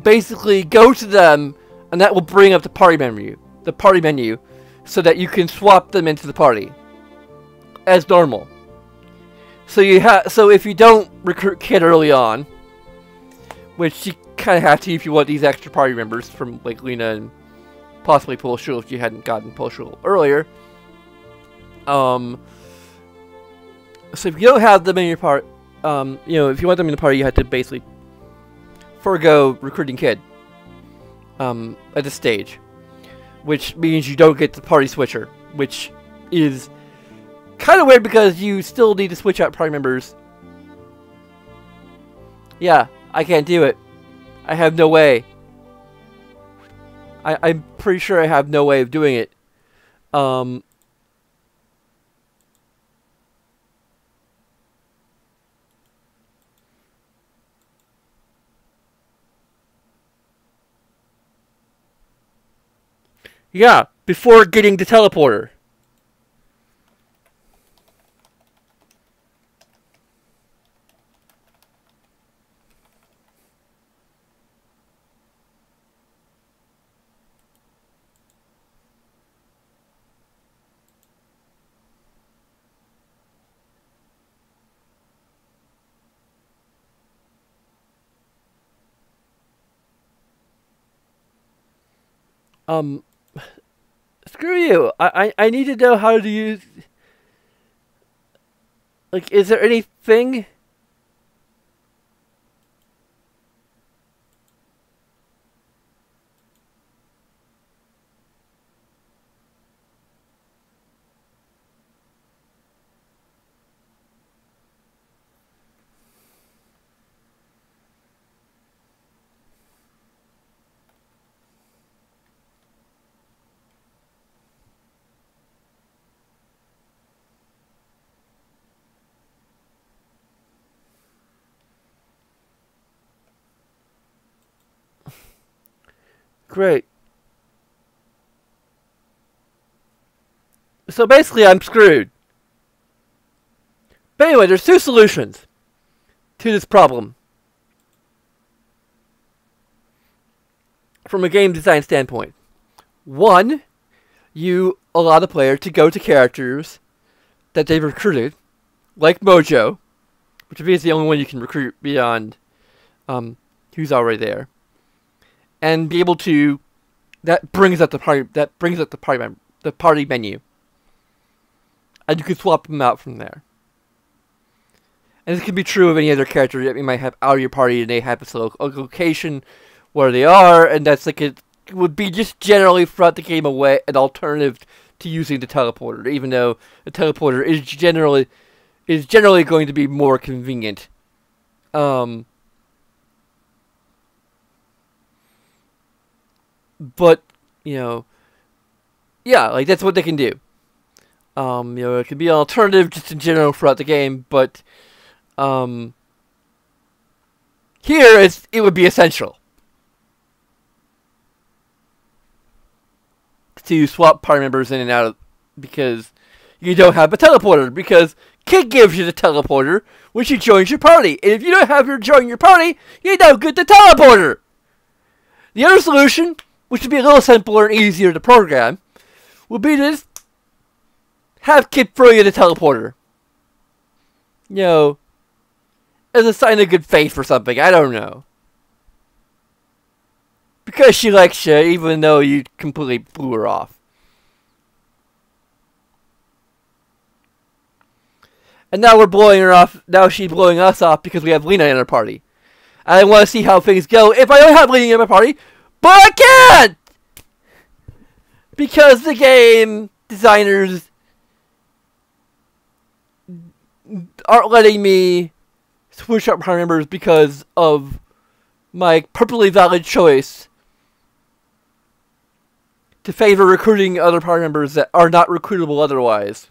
basically go to them, and that will bring up the party menu, so that you can swap them into the party, as normal. So if you don't recruit Kid early on, which you kind of have to if you want these extra party members from, like, Lena and possibly Polshul if you hadn't gotten Polshul earlier. So if you don't have them in your part, you know, if you want them in the party, you have to basically forego recruiting Kid at this stage, which means you don't get the party switcher, which is kind of weird because you still need to switch out party members Yeah, I can't do it. I have no way. I'm pretty sure I have no way of doing it. Yeah, before getting the teleporter. Screw you. I need to know how to use... Like, is there anything... Great. So basically, I'm screwed. But anyway, there's two solutions to this problem. From a game design standpoint. One, you allow the player to go to characters that they've recruited, like Mojo, which is the only one you can recruit beyond who's already there, and be able to... That brings up the party menu. And you can swap them out from there. And this can be true of any other character that you might have out of your party, and they have a location where they are, and that's like it would be just generally throughout the game away an alternative to using the teleporter, even though the teleporter is generally going to be more convenient. But yeah, like that's what they can do. It can be an alternative just in general throughout the game, but here it would be essential to swap party members in and out of, because you don't have a teleporter, because Kid gives you the teleporter when she joins your party, and if you don't have her join your party, you don't get the teleporter. The other solution, which would be a little simpler and easier to program, would be to just have Kid throw you the teleporter. As a sign of good faith or something, I don't know. Because she likes you, even though you completely blew her off. And now we're blowing her off, now she's blowing us off because we have Lena in our party. I want to see how things go if I don't have Lena in my party, but I can't! Because the game designers aren't letting me switch up party members because of my perfectly valid choice to favor recruiting other party members that are not recruitable otherwise.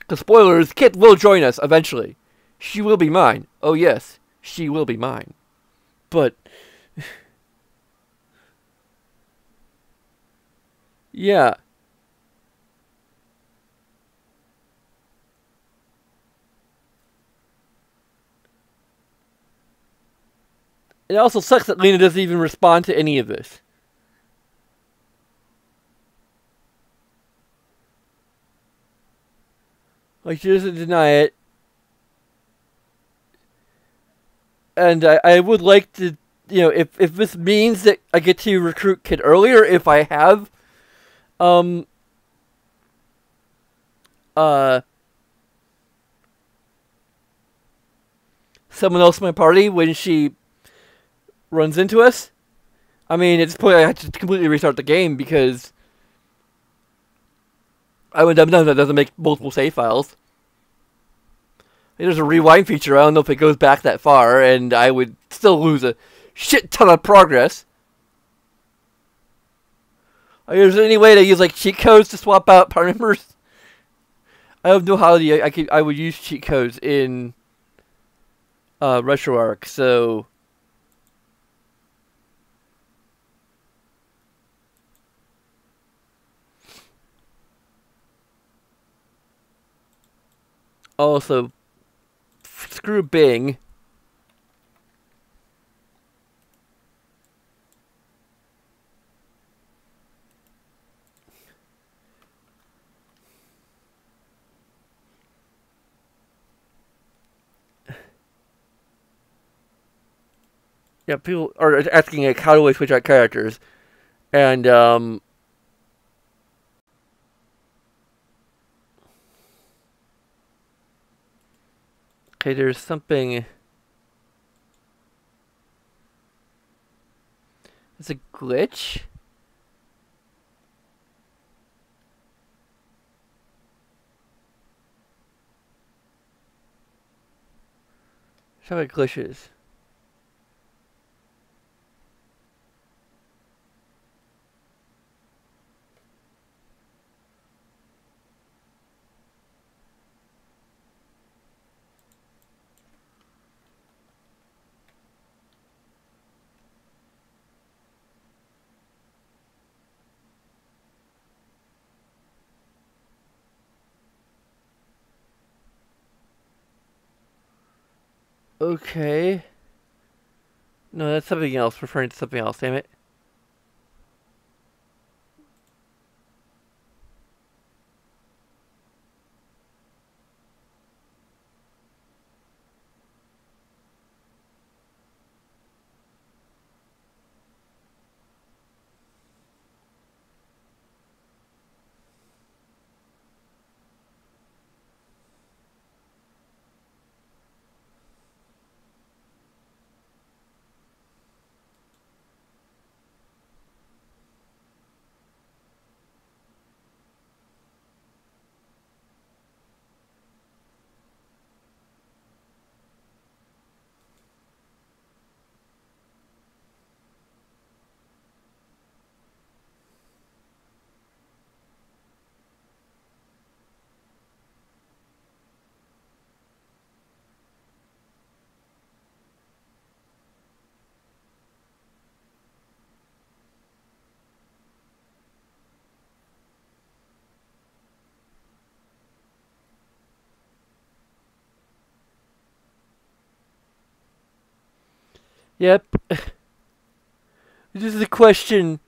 The spoilers, Kit will join us eventually. She will be mine. Oh yes, she will be mine. But yeah. It also sucks that Lena doesn't even respond to any of this. Like, she doesn't deny it. And I would like to, if this means that I get to recruit Kid earlier, if I have, someone else in my party when she runs into us. I mean, at this point, I have to completely restart the game because I would have done that doesn't make multiple save files. There's a rewind feature. I don't know if it goes back that far, and I would still lose a shit ton of progress. Is there any way to use like cheat codes to swap out part numbers? I don't know how I would use cheat codes in RetroArch, so also screw Bing. Yeah, people are asking like, how do I switch out characters? And okay, there's something. It's a glitch. Show what glitches. Okay. No, that's something else. Referring to something else. Damn it. Yep. This is a question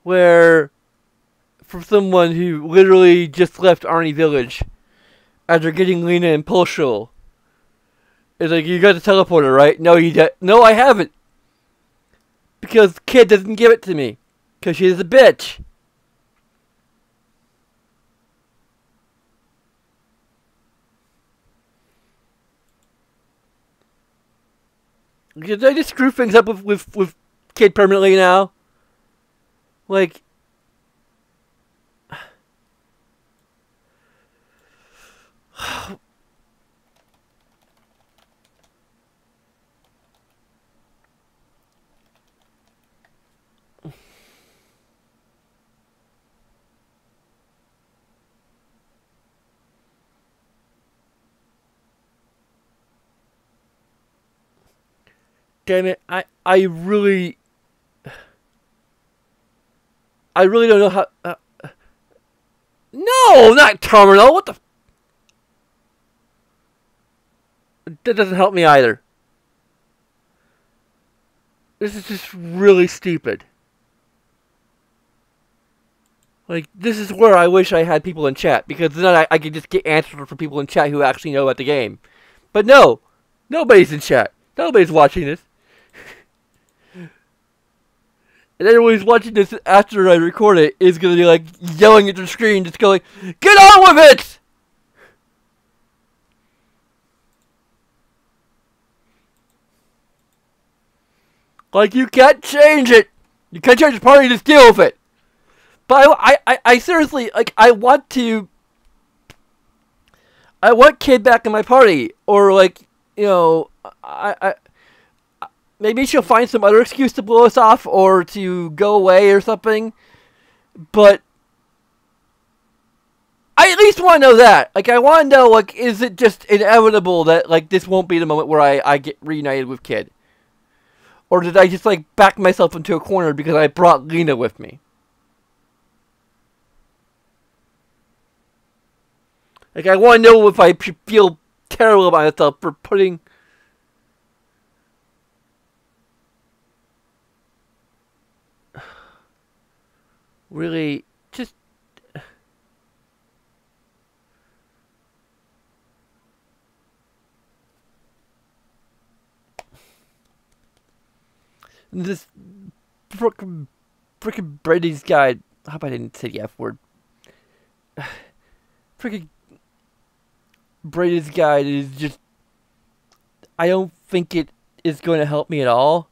where, from someone who literally just left Arnie Village after getting Lena and Pulshool, it's like, you got the teleporter, right? No, no, I haven't. Because Kid doesn't give it to me. Because she's a bitch. Did I just screw things up with Kid permanently now? Like... Damn it, I really don't know how... no, not terminal, what the... That doesn't help me either. This is just really stupid. Like, this is where I wish I had people in chat, because then I could just get answers from people in chat who actually know about the game. But no, nobody's in chat. Nobody's watching this. And anyone who's watching this after I record it is going to be like yelling at the screen, just going, "Get on with it!" Like, you can't change it. You can't change the party, just deal with it. But I seriously, like, I want to I want Kid back in my party, or like, you know, I maybe she'll find some other excuse to blow us off or to go away or something. But I at least want to know that. Like, I want to know, like, is it just inevitable that, like, this won't be the moment where I get reunited with Kid? Or did I just, like, back myself into a corner because I brought Lena with me? Like, I want to know if I feel terrible about myself for putting... Really, just... This frickin' Brady's guy... How about I didn't say the F word? Frickin' Brady's guide is just... I don't think it is going to help me at all.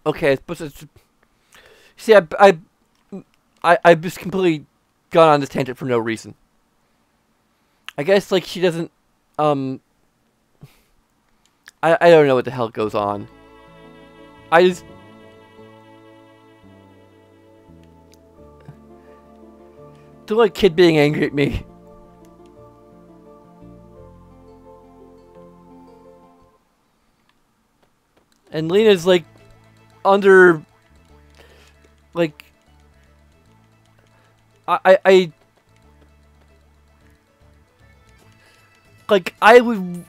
Okay, but see, I've just completely gone on this tangent for no reason. I guess, like, she doesn't, I don't know what the hell goes on. I just... don't like Kid being angry at me. And Lena's, like, under... like... I like, I would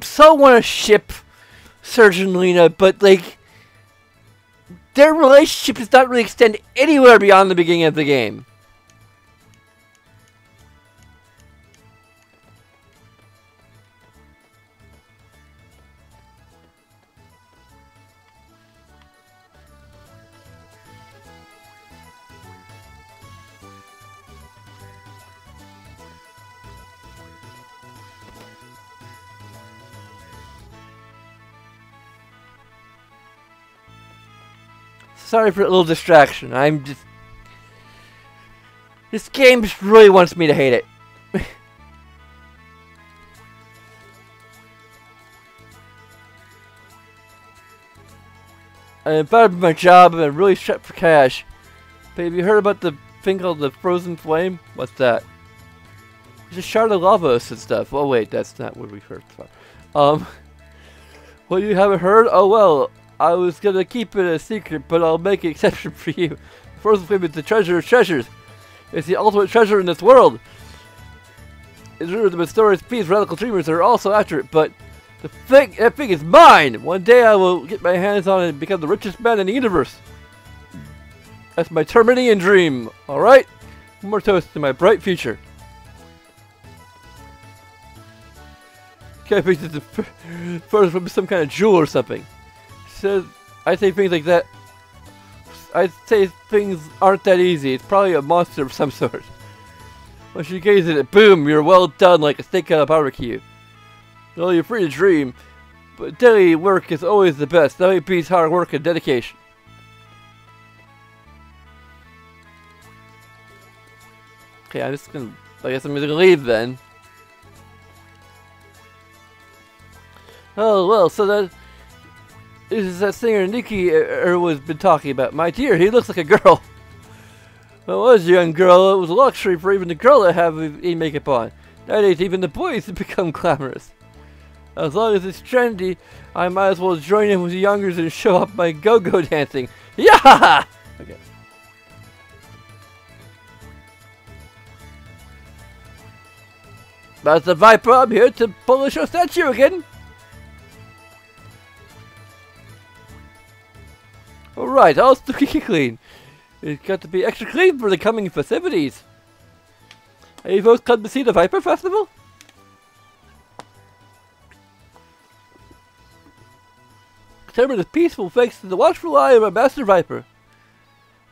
so want to ship Serge and Lena, but, like, their relationship does not really extend anywhere beyond the beginning of the game. Sorry for a little distraction. I'm just... this game just really wants me to hate it. I'm about my job and I'm really strapped for cash. But have you heard about the thing called the Frozen Flame? What's that? It's a shard of lava and stuff. Oh wait, that's not what we heard. Well, you haven't heard? Oh well. I was gonna keep it a secret, but I'll make an exception for you. Frozen Flame is the treasure of treasures. It's the ultimate treasure in this world. It's rumored the mysterious beast radical dreamers are also after it, but that thing is mine! One day I will get my hands on it and become the richest man in the universe. That's my Terminian dream, alright? One more toast to my bright future. Okay, I think it's first from some kind of jewel or something. Says, I say things like that. I say things aren't that easy. It's probably a monster of some sort. Once you gaze at it, boom, you're well done like a steak on a barbecue. Well, you're free to dream, but daily work is always the best. Nothing beats hard work and dedication. Okay, I'm just gonna... I guess I'm gonna leave then. Oh, well, so that... this is that singer Nikki was been talking about. My dear, he looks like a girl. Well, it was a young girl. It was a luxury for even the girl to have any makeup on. Nowadays, even the boys have become glamorous. As long as it's trendy, I might as well join in with the youngers and show off my go-go dancing. Yeah! Okay. That's the Viper. I'm here to polish your statue again. Alright, all squeaky clean. It's got to be extra clean for the coming festivities. Have you folks come to see the Viper Festival? September is peaceful thanks to the watchful eye of our Master Viper.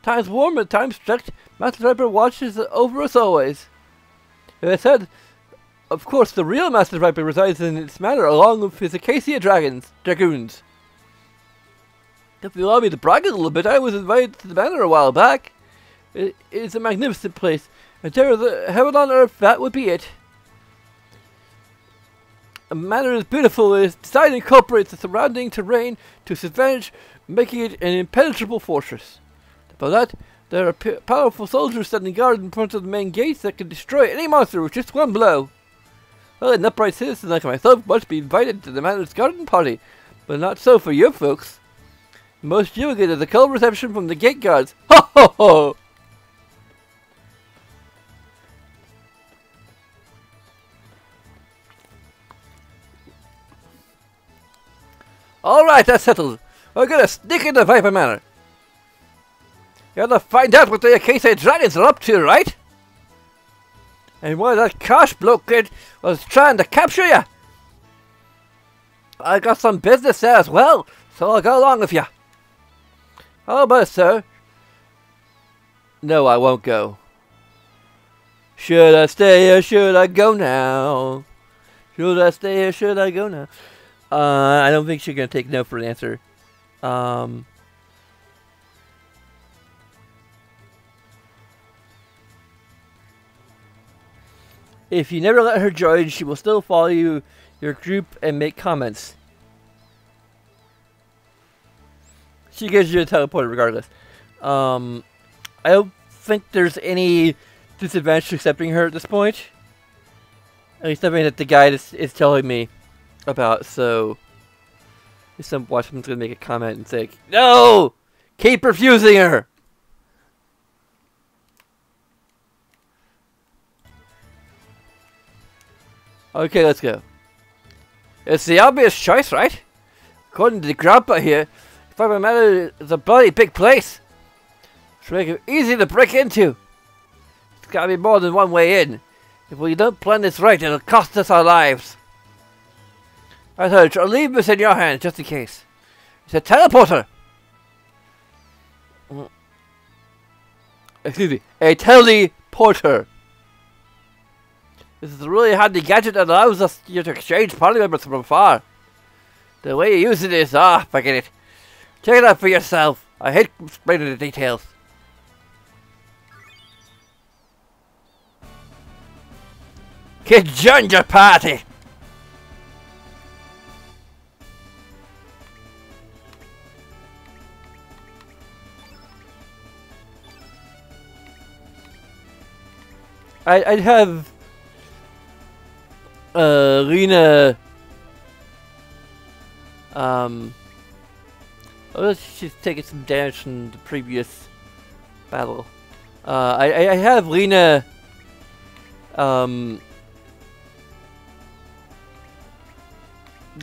Time's warm and time's strict. Master Viper watches over us always. As I said, Of course, the real Master Viper resides in its manor along with his Acacia Dragoons. If you allow me to brag a little bit, I was invited to the manor a while back. It is a magnificent place, and there is a heaven on earth, that would be it. A manor is beautiful. Its design incorporates the surrounding terrain to its advantage, making it an impenetrable fortress. Above that, there are powerful soldiers standing guard in front of the main gates that can destroy any monster with just one blow. Well, an upright citizen like myself must be invited to the manor's garden party, but not so for you folks. Most you will get is a cold reception from the gate guards. Ho ho ho! Alright, that's settled. We're gonna sneak into Viper Manor. You're gonna find out what the Acacia Dragons are up to, right? And why that Kosh bloke kid was trying to capture you. I got some business there as well, so I'll go along with you. How about it, sir? No, I won't go. Should I stay or should I go now? Should I stay or should I go now? I don't think she's gonna take no for an answer. If you never let her join, she will still follow your group and make comments. She gives you a teleporter regardless. I don't think there's any disadvantage to accepting her at this point. At least something that the guide is telling me about, so if someone's gonna make a comment and say, "No! Keep refusing her!" Okay, let's go. It's the obvious choice, right? According to the grandpa here, Viper Manor is a bloody big place. Should make it easy to break into. There's gotta be more than one way in. If we don't plan this right, it'll cost us our lives. I thought I'll leave this in your hands just in case. It's a teleporter. Excuse me, a teleporter. This is a really handy gadget that allows us to exchange party members from afar. The way you use it is, forget it. Check it out for yourself. I hate explaining the details. Kid, join your party. I'd have Lena she's taking some damage from the previous battle. I have Lena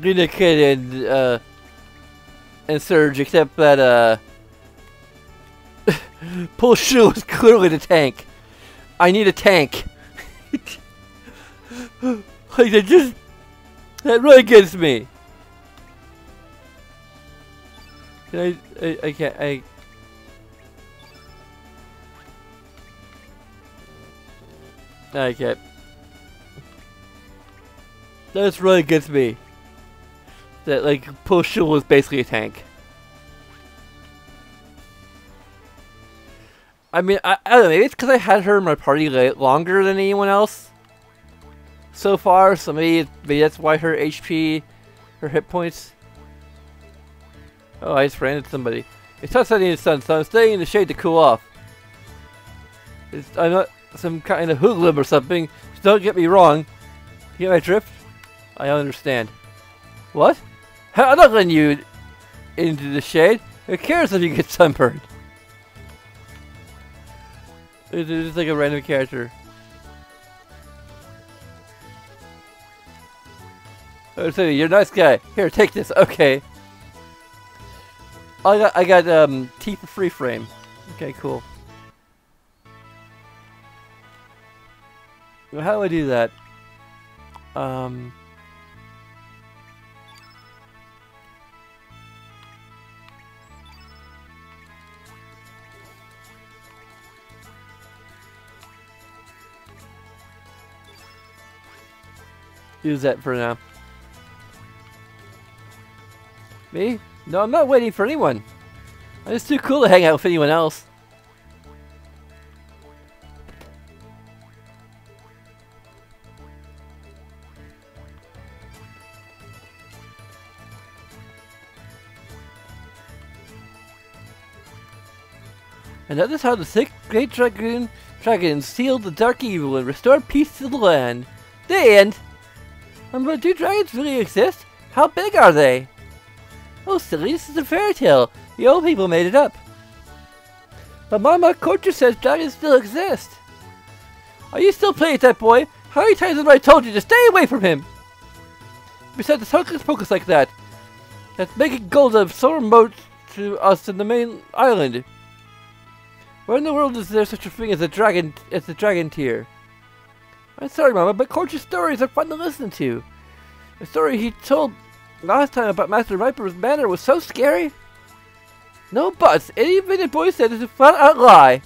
Lena Kid and Surge, except that Pull Shoe is clearly the tank. I need a tank. Like that really gets me. Can I can't I can't. That really gets me. That like Pull Shoe was basically a tank. I mean, I don't know, maybe it's because I had her in my party longer than anyone else so far, so maybe that's why her HP, her hit points. Oh, I just ran into somebody. It's not setting in the sun, so I'm staying in the shade to cool off. I'm not some kind of hoodlum or something, so don't get me wrong. You get my drift? I understand. What? I'm not letting you into the shade. Who cares if you get sunburned? It's just like a random character. Oh, so you're a nice guy. Here, take this. Okay. I got T for free frame. Okay, cool. Well, how do I do that? use that for now. Me? No, I'm not waiting for anyone. I'm just too cool to hang out with anyone else. And that is how the 6 great dragons sealed the dark evil and restored peace to the land. The end! But do dragons really exist? How big are they? Oh silly, this is a fairy tale. The old people made it up. But Mama Culture says dragons still exist. Are you still playing with that boy? How many times have I told you to stay away from him? Besides, it's hocus pocus like that. That's making gold of so remote to us in the main island. Where in the world is there such a thing as a dragon tier? I'm sorry, Mama, but Culture's stories are fun to listen to. The story he told last time about Master Viper's manor was so scary. No buts. Anything the boy said is a flat-out lie.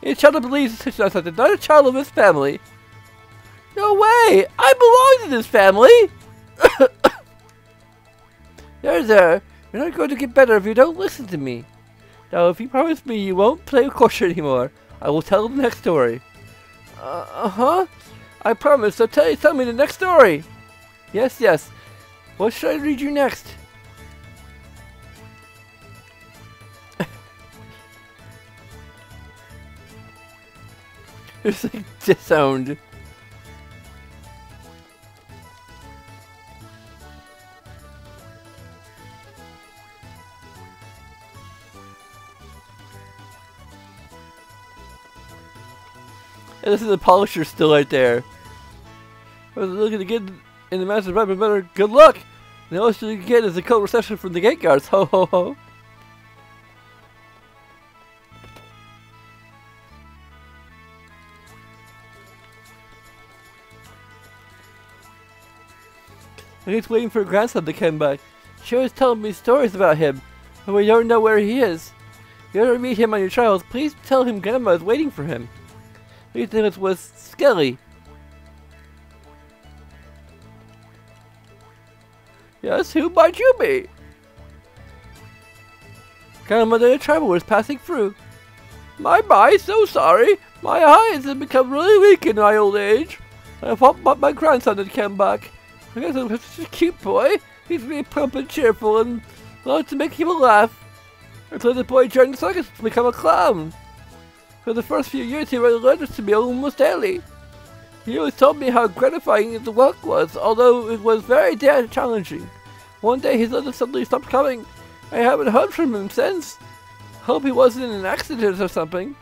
Any child that believes such something, not a child of this family. No way! I belong to this family! There. You're not going to get better if you don't listen to me. Now, if you promise me you won't play with Culture anymore, I will tell the next story. Uh-huh. I promise, so tell me the next story. Yes. What should I read you next? It's like disowned. And this is the polisher still right there. I was looking to get in the Master Viper better. Good luck! And the only thing you can get is a cold reception from the gate guards. Ho ho ho. And he's waiting for her grandson to come back. She always telling me stories about him, but we don't know where he is. If you ever meet him on your travels, please tell him Grandma is waiting for him. His name was Skelly. Yes, who might you be? Grandmother and traveler was passing through. My, so sorry. My eyes have become really weak in my old age. I thought my grandson had come back. I guess I'm such a cute boy. He's really plump and cheerful and loves to make people laugh. Until the boy joined the circus to become a clown. For the first few years he wrote letters to me almost daily. He always told me how gratifying the work was, although it was very challenging. One day his letters suddenly stopped coming. I haven't heard from him since. Hope he wasn't in an accident or something.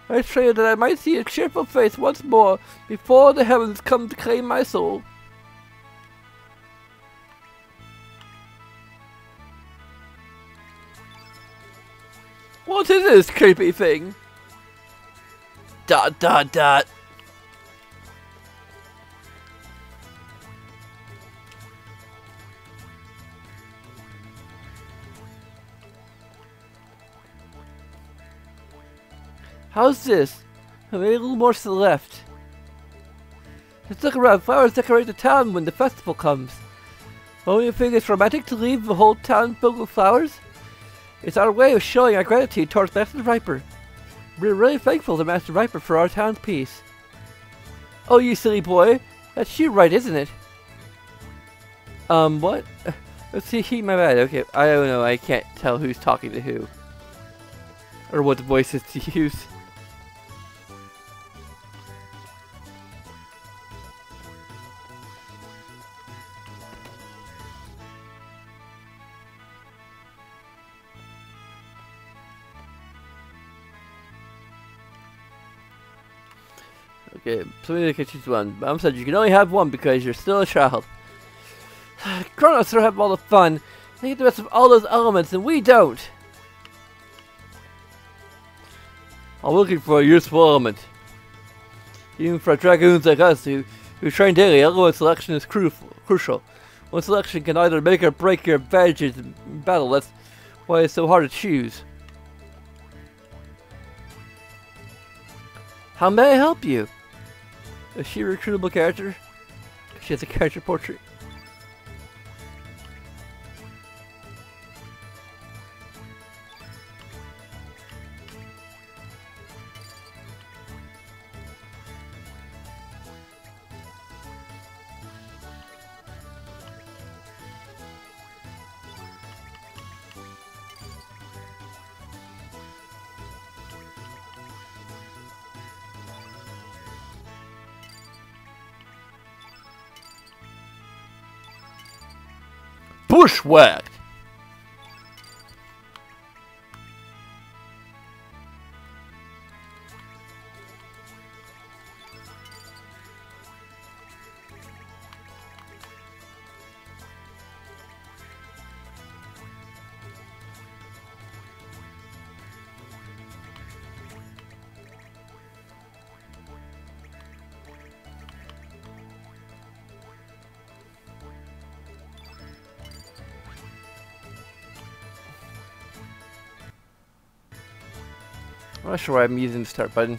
I pray that I might see his cheerful face once more before the heavens come to claim my soul. What is this creepy thing? ... How's this? Maybe a little more to the left. Just look around. Flowers decorate the town when the festival comes. Don't you think it's romantic to leave the whole town filled with flowers? It's our way of showing our gratitude towards Master Viper. We're really thankful to Master Viper for our town's peace. Oh, you silly boy. That's you right, isn't it? What? Let's see, my bad. Okay, I don't know. I can't tell who's talking to who. Or what the voice is to use. Okay, so maybe I can choose one. Mom said you can only have one because you're still a child. Chrono sure have all the fun. They get the best of all those elements and we don't. I'm looking for a useful element. Even for dragoons like us who train daily, element selection is crucial. One selection can either make or break your advantages in battle. That's why it's so hard to choose. How may I help you? Is she a recruitable character? She has a character portrait. Bushwhacked! I'm not sure why I'm using the start button.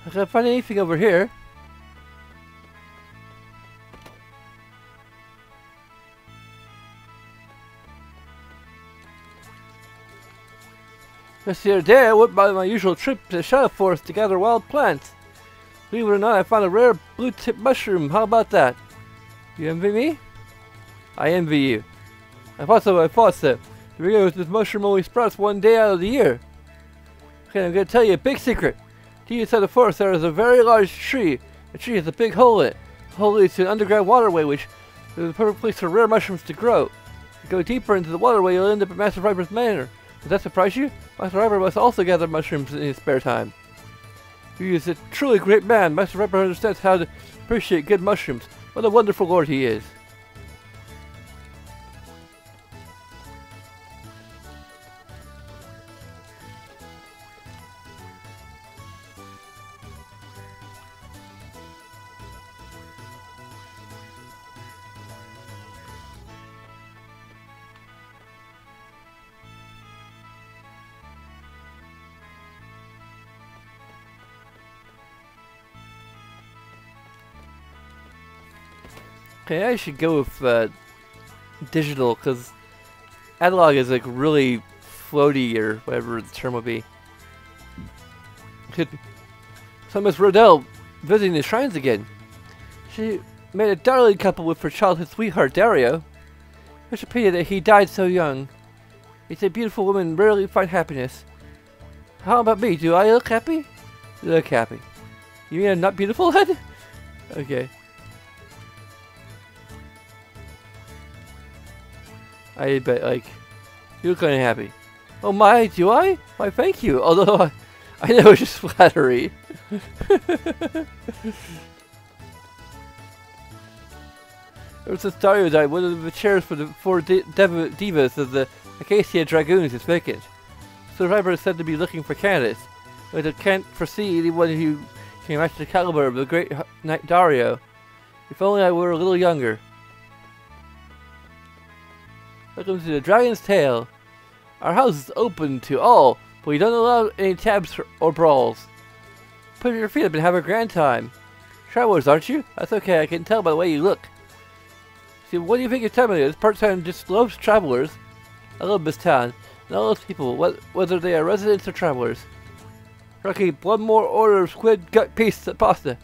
I can't find anything over here. Just the other day I went by my usual trip to the Shadow Forest to gather wild plants. Believe it or not, I found a rare blue-tip mushroom. How about that? You envy me? I envy you. I thought so. The reason this mushroom only sprouts one day out of the year. Okay, I'm going to tell you a big secret. To the east side of the forest there is a very large tree. The tree has a big hole in it. The hole leads to an underground waterway, which is the perfect place for rare mushrooms to grow. If you go deeper into the waterway, you'll end up at Master Viper's manor. Does that surprise you? Master Viper must also gather mushrooms in his spare time. He is a truly great man. Master Viper understands how to appreciate good mushrooms. What a wonderful lord he is. Okay, I should go with digital, because analog is like really floaty, or whatever the term would be. So Miss Rodell visiting the shrines again. She made a darling couple with her childhood sweetheart, Dario. Such a pity that he died so young. It's a beautiful woman rarely find happiness. How about me? Do I look happy? You look happy. You mean I'm not beautiful, then? Okay. I bet, like, you look kind of happy. Oh my, do I? Why, thank you. Although, I know it's just flattery. Ever since Dario died, one of the chairs for the four divas of the Acacia Dragoons is vacant. Survivor is said to be looking for candidates, but I can't foresee anyone who can match the caliber of the great knight Dario. If only I were a little younger. Welcome to the Dragon's Tail. Our house is open to all, but we don't allow any tabs or brawls. Put your feet up and have a grand time. Travelers, aren't you? That's okay, I can tell by the way you look. See, what do you think you're telling me? This part-time just loves travelers. I love this town, and all those people, whether they are residents or travelers. Okay, one more order of squid gut piece of pasta.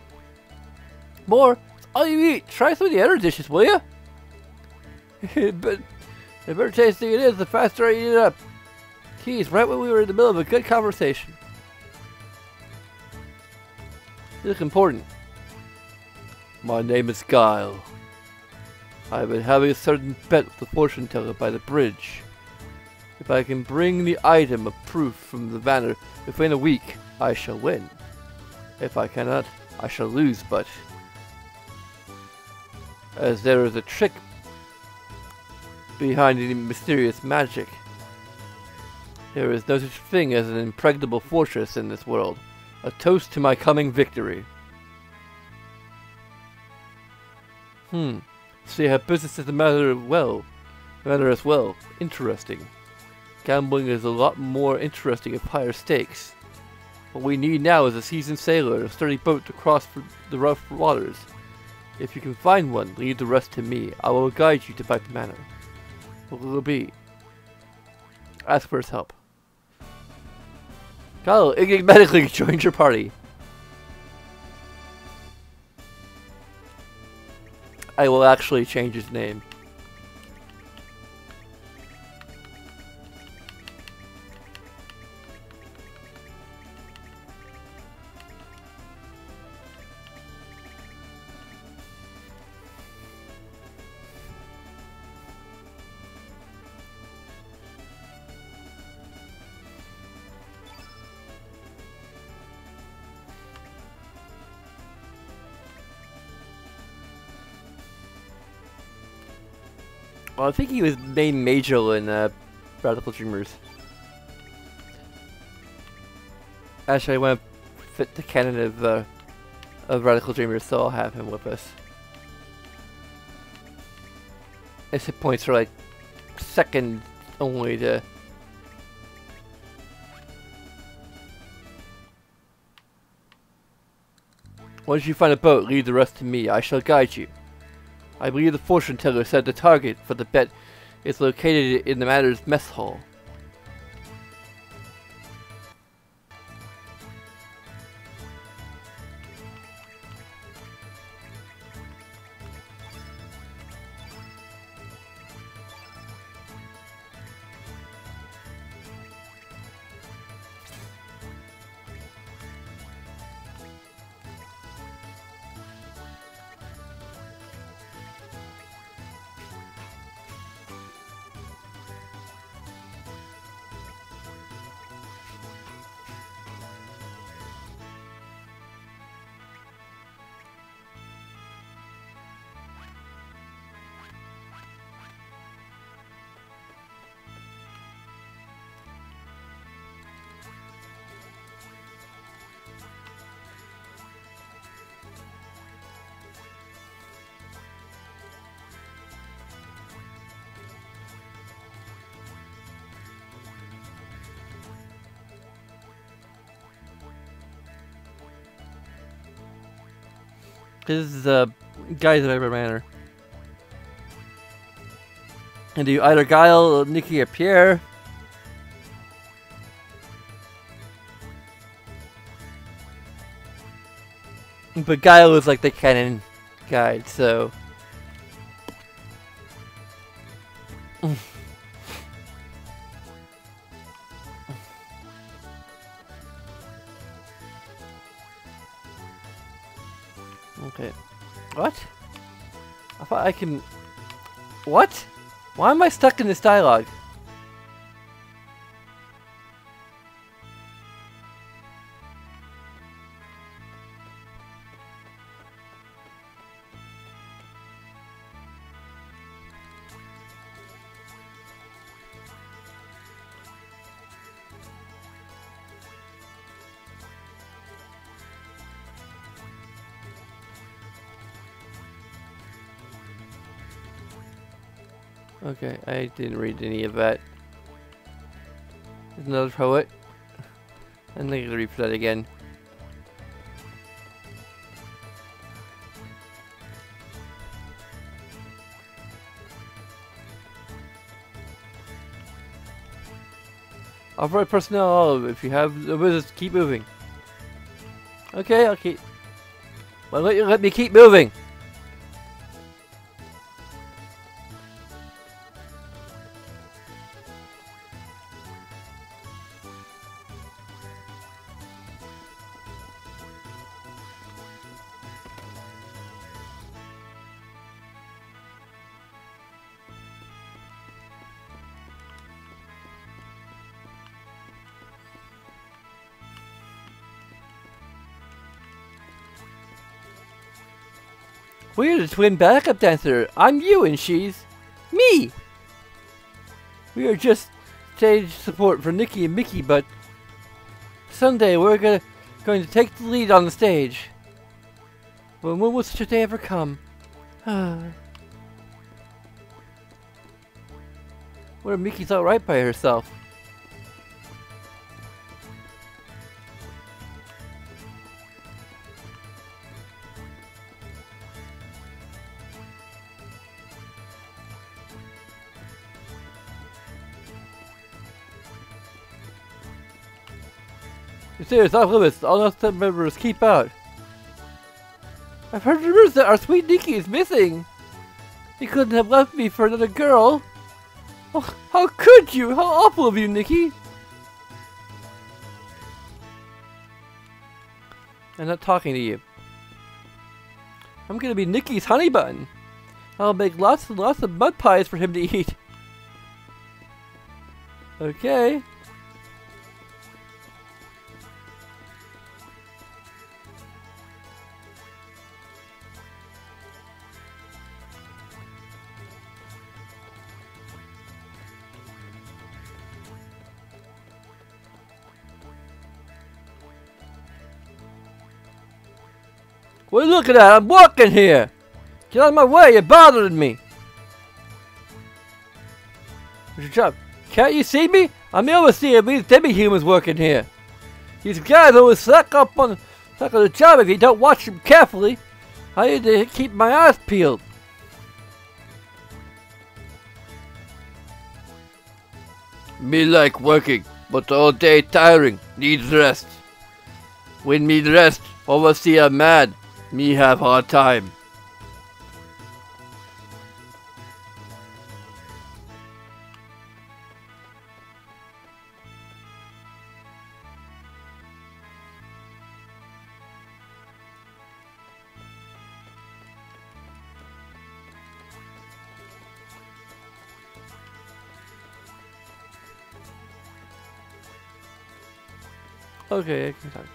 More? That's all you eat. Try some of the other dishes, will you? But the better tasting it is, the faster I eat it up. Geez, right when we were in the middle of a good conversation. You look important. My name is Guile. I've been having a certain bet with the fortune teller by the bridge. If I can bring the item of proof from the banner within a week, I shall win. If I cannot, I shall lose, but... as there is a trick behind the mysterious magic. There is no such thing as an impregnable fortress in this world. A toast to my coming victory. So you have business as a matter as well. Interesting. Gambling is a lot more interesting at higher stakes. What we need now is a seasoned sailor, a sturdy boat to cross the rough waters. If you can find one, leave the rest to me. I will guide you to Pipe Manor. What will it be? Ask for his help. Kyle enigmatically joined your party. I will actually change his name. Well, I think he was named Major in Radical Dreamers. Actually, I want to fit the canon of Radical Dreamers, so I'll have him with us. His hit points are like second only to. Once you find a boat, leave the rest to me. I shall guide you. I believe the fortune teller said the target for the bet is located in the Manor's mess hall. This is guys of every manner. And do either Guile, Nikki, or Pierre? But Guile is like the canon guide, so. Okay. What? I thought I can. What? Why am I stuck in this dialogue? Okay, I didn't read any of that. There's another poet. I'm not gonna read that again. Alright, personnel, if you have the business, keep moving. Okay, I'll keep. Well, let me keep moving. We're the twin backup dancer. I'm you and she's me. We are just stage support for Nikki and Mickey, but someday we're going to take the lead on the stage. Well, when will such a day ever come? What if Mickey's alright by herself? You say it's off limits. All non-step members keep out. I've heard rumors that our sweet Nikki is missing. You couldn't have left me for another girl. Oh, how could you? How awful of you, Nikki. I'm not talking to you. I'm gonna be Nikki's honey bun. I'll make lots and lots of mud pies for him to eat. Okay. What are you looking at? I'm walking here! Get out of my way, you're bothering me! What's your job? Can't you see me? I'm the overseer of these demi-humans working here. These guys always suck on the job if you don't watch them carefully. I need to keep my eyes peeled. Me like working, but all day tiring, needs rest. When me rest, overseer mad. Me have hard time. Okay, I can talk.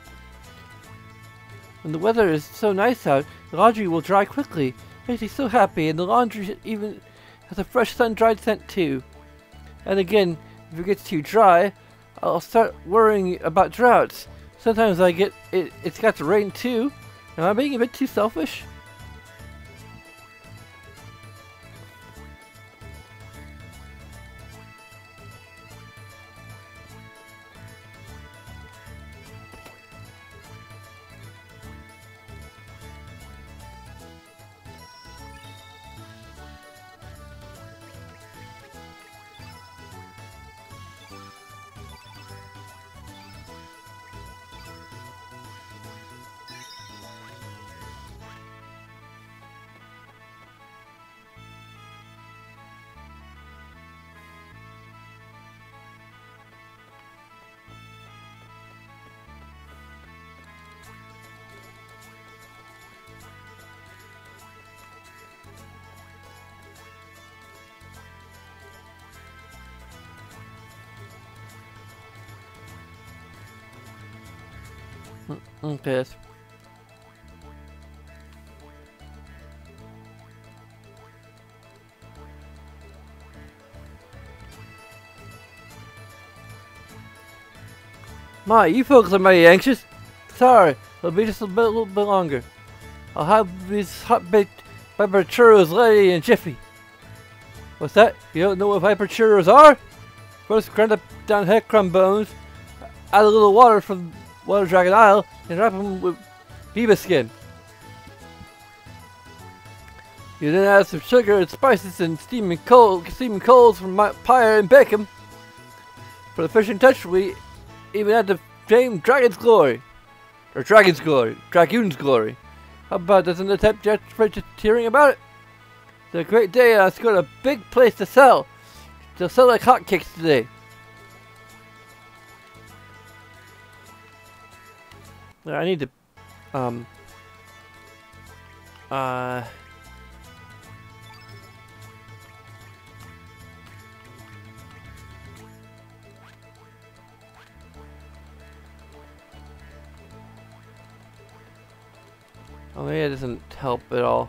When the weather is so nice out, the laundry will dry quickly. Makes me so happy, and the laundry even has a fresh sun-dried scent too. And again, if it gets too dry, I'll start worrying about droughts. Sometimes I get it's got to rain too. Am I being a bit too selfish? Okay. Ma, you folks are mighty anxious. Sorry, it'll be just a little bit longer. I'll have these hot-baked viper churros ready in a jiffy. What's that? You don't know what viper churros are? First, grind up down head crumb bones, add a little water from Water Dragon Isle, and wrap them with beaver skin. You then add some sugar and spices and steaming coals from my pyre and bake them. For the finishing touch, we even add the famed Dragon's Glory. Or Dragon's Glory. Dragoon's Glory. How about doesn't the type just hearing about it? It's a great day and I scored a big place to sell. They'll sell like hotcakes today. I need to, oh maybe it doesn't help at all.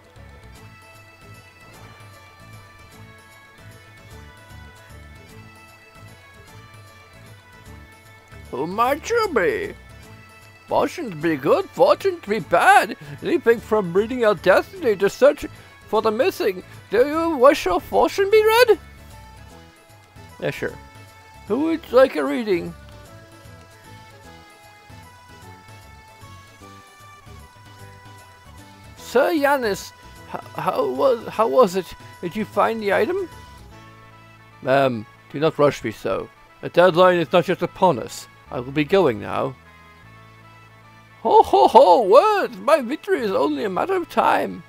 Who might you be? Fortune to be good, fortune to be bad. Anything from reading out destiny to searching for the missing. Do you wish your fortune be read? Yeah, sure. Who would like a reading? Sir Yanis, how was it? Did you find the item? Do not rush me so. The deadline is not yet upon us. I will be going now. Ho ho ho! Words! My victory is only a matter of time.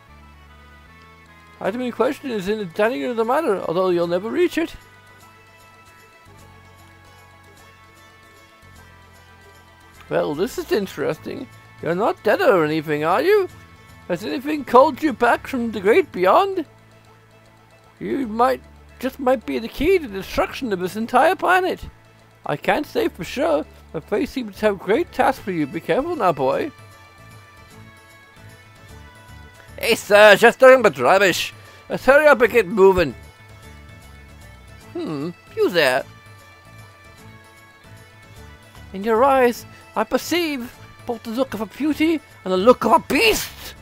Item in question is in the dining room of the manor, although you'll never reach it. Well, this is interesting. You're not dead or anything, are you? Has anything called you back from the great beyond? You might be the key to the destruction of this entire planet. I can't say for sure, but Faith seems to have great tasks for you. Be careful now, boy. Hey, sir, just nothing but rubbish. Let's hurry up and get moving. You there? In your eyes, I perceive both the look of a beauty and the look of a beast.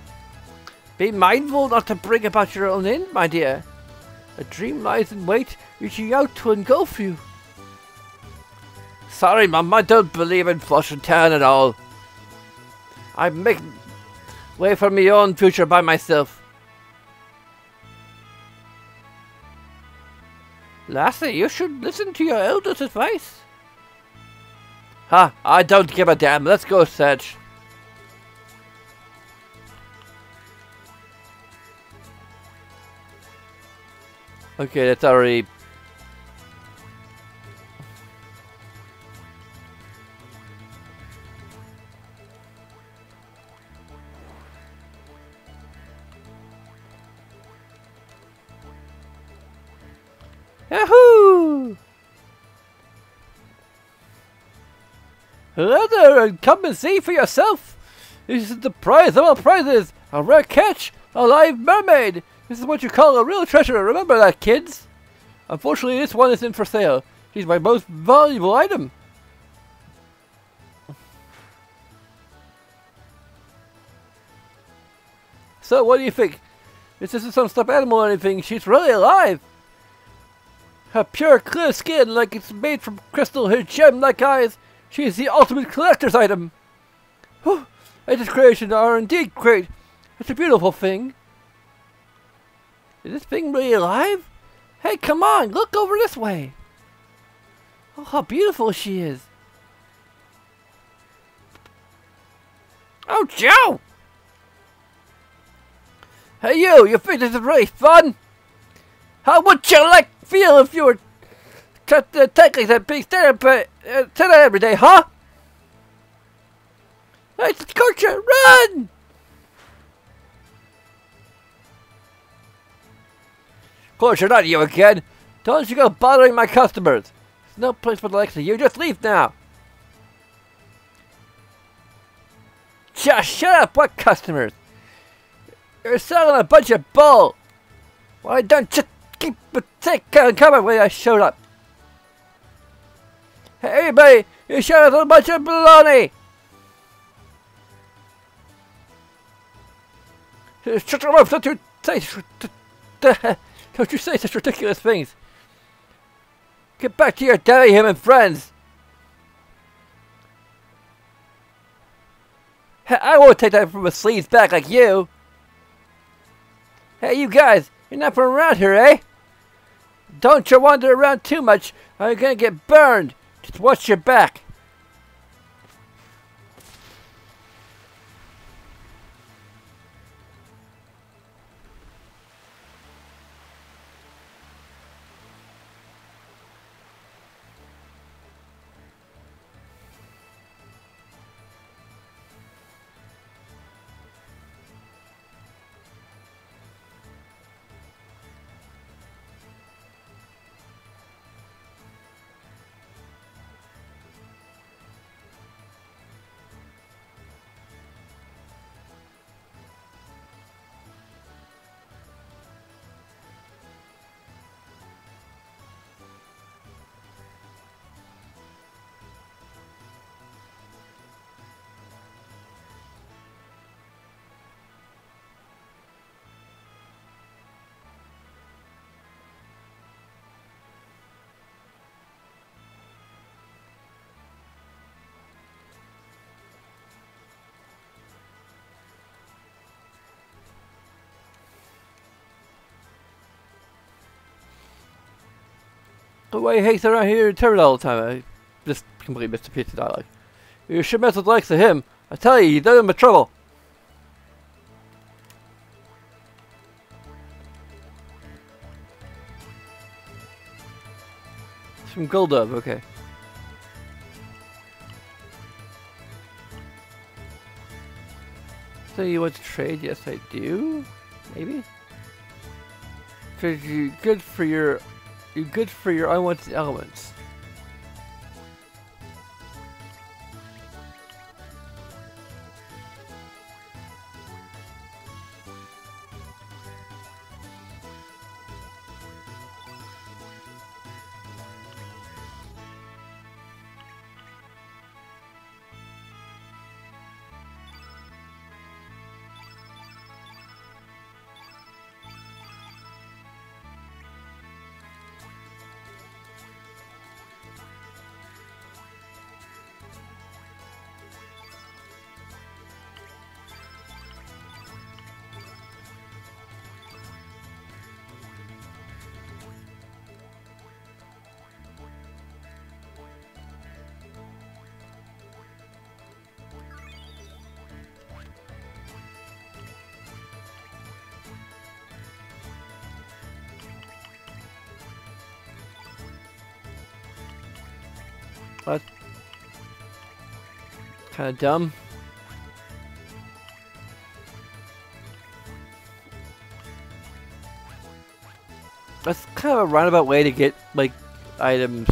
Be mindful not to bring about your own end, my dear. A dream lies in wait, reaching out to engulf you. Sorry, Mum, I don't believe in flush and turn at all. I make way for my own future by myself. Lassie, you should listen to your elders' advice. Ha, I don't give a damn. Let's go search. Okay, that's already... Yahoo! Hello there, and come and see for yourself. This is the prize of all prizes. A rare catch, a live mermaid. This is what you call a real treasure. Remember that, kids. Unfortunately, this one isn't for sale. She's my most valuable item. So, what do you think? This isn't some stuffed animal or anything. She's really alive. Her pure, clear skin, like it's made from crystal, her gem-like eyes. She is the ultimate collector's item. Whew. Its creations are indeed great. It's a beautiful thing. Is this thing really alive? Hey, come on, look over this way. Oh, how beautiful she is. Oh, Joe! Hey, you think this is really fun? How would you feel if you were tackling that big stand up every day, huh? Hey, Scorcher, run! Scorcher, not you again. Don't you go bothering my customers. There's no place for the likes of you. Just leave now. Just shut up. What customers? You're selling a bunch of bull. Why don't you keep the take coming when I showed up? Hey, everybody, you're selling a bunch of baloney. Shut your mouth! Don't you say such ridiculous things! Get back to your daddy, him and friends! Hey, I won't take that from a sleaze back like you! Hey, you guys! You're not from around here, eh? Don't you wander around too much, or you're gonna get burned! Just watch your back! The way he hangs around here in town all the time. I just completely missed a piece of dialogue. You should mess with the likes of him. I tell you, he's in trouble. It's from Goldove, okay. So you want to trade? Yes, I do. Maybe. Trade you good for your unwanted elements. What? Kind of dumb. That's kind of a roundabout way to get, like, items.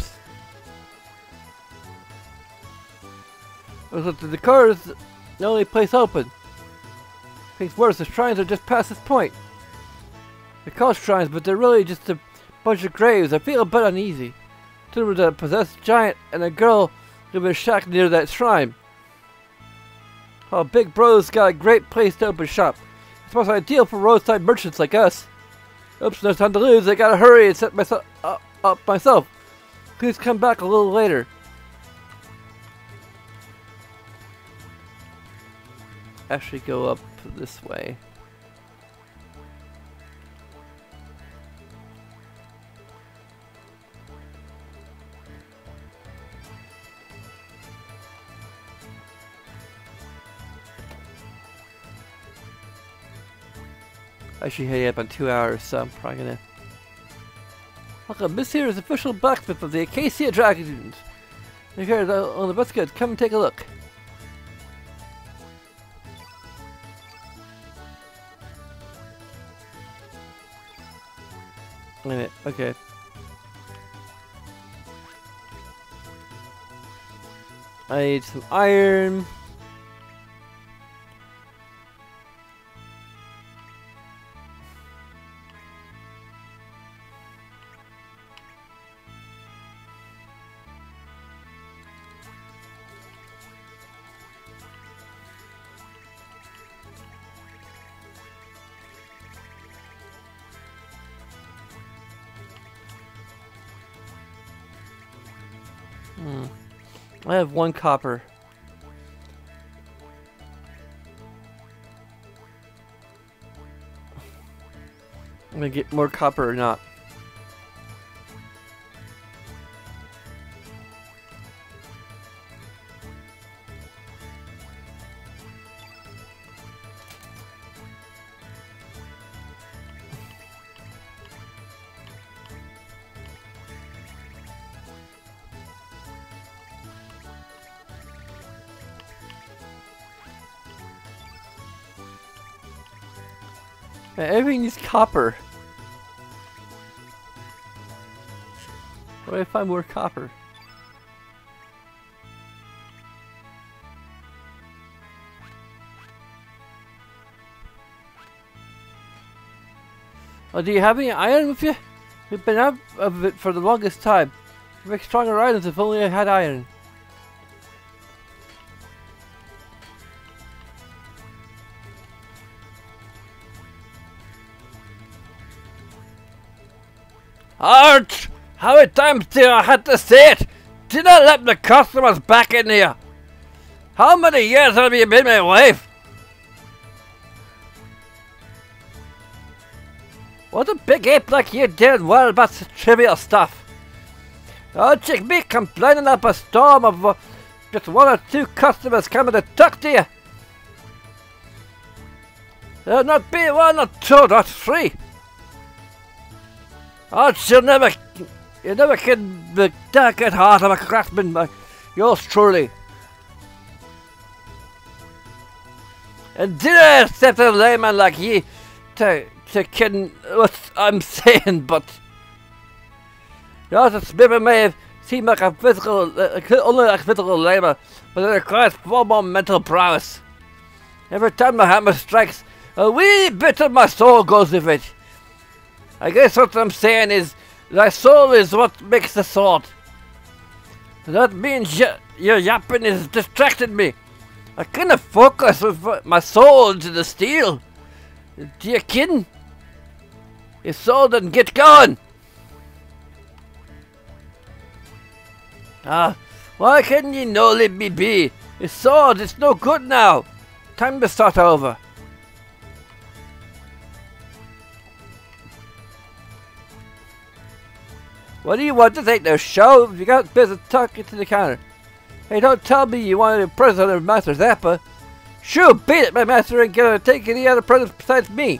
The car is the only place open. Things worse, the shrines are just past this point. They're called shrines, but they're really just a bunch of graves. I feel a bit uneasy. There was a possessed giant and a girl live in a shack near that shrine. Oh, Big Bro's got a great place to open shop. It's most ideal for roadside merchants like us. Oops, no time to lose. I gotta hurry and set myself up myself. Please come back a little later. Actually, go up this way. I should head up in 2 hours, so I'm probably gonna... Welcome, Miss here is official blacksmith of the Acacia Dragons. You're here on the bus good. Come and take a look. Wait a minute, okay. I need some iron. I have 1 copper. I'm gonna get more copper or not. Man, everything needs copper. Where do I find more copper? Oh, do you have any iron with you? We've been out of it for the longest time. We make stronger items if only I had iron. Ouch! How many times did I have to say it? Do not let the customers back in here. How many years have you been my wife? What a big ape like you did well about such trivial stuff. Oh, check me complaining up a storm of just one or two customers coming to talk to you. There'll not be one or two, not three. Oh, you never can the delicate heart of a craftsman by yours truly. And did I accept a layman like ye to ken what I'm saying, but yours is maybe may have seemed like a physical, only like physical labor, but it requires far more mental prowess. Every time the hammer strikes, a wee bit of my soul goes with it. I guess what I'm saying is, thy soul is what makes the sword. That means your yapping has distracted me. I couldn't focus with my soul into the steel. Do you kidding? Your soul didn't get going. Ah, why couldn't you no let me be? Your sword, it's no good now. Time to start over. What do you want to take the show? You got business talking to the counter. Hey, don't tell me you want to impress other Master Zappa. Shoo, beat it, my master, and get to take any other presents besides me.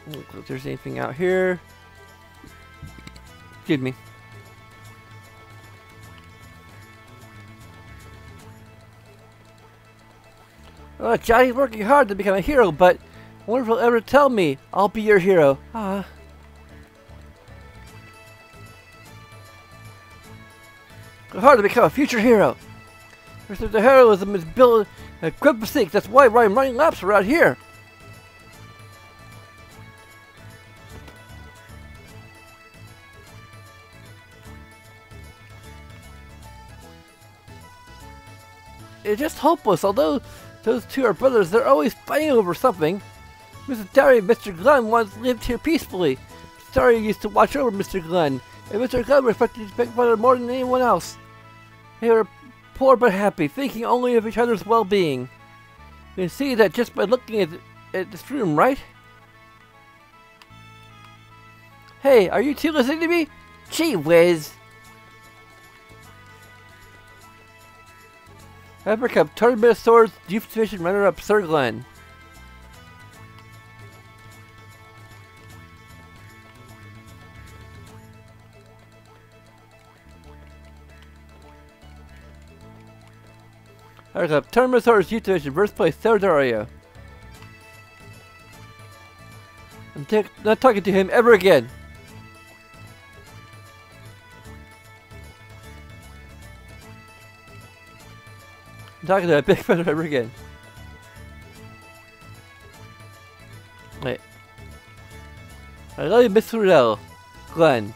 Look if there's anything out here. Excuse me. Oh, Johnny's working hard to become a hero, but I wonder if he'll ever tell me I'll be your hero. Ah. It's hard to become a future hero. The heroism is built in a physique. That's why I'm running laps around here. It's just hopeless. Although those two are brothers, they're always fighting over something. Mrs. Derry and Mr. Glenn once lived here peacefully. Mr. Derry used to watch over Mr. Glenn, and Mr. Glenn respected his big brother more than anyone else. They were poor but happy, thinking only of each other's well-being. You can see that just by looking at this room, right? Hey, are you two listening to me? Gee whiz! Cup, Tournament of Swords, Youth Division runner-up Sir Glenn. Cup, Tournament of Swords, Youth Division, birthplace Theodoria. I'm not talking to him ever again. I'm talking to that big brother ever again. Wait. I love you, Miss Rudell. Glenn.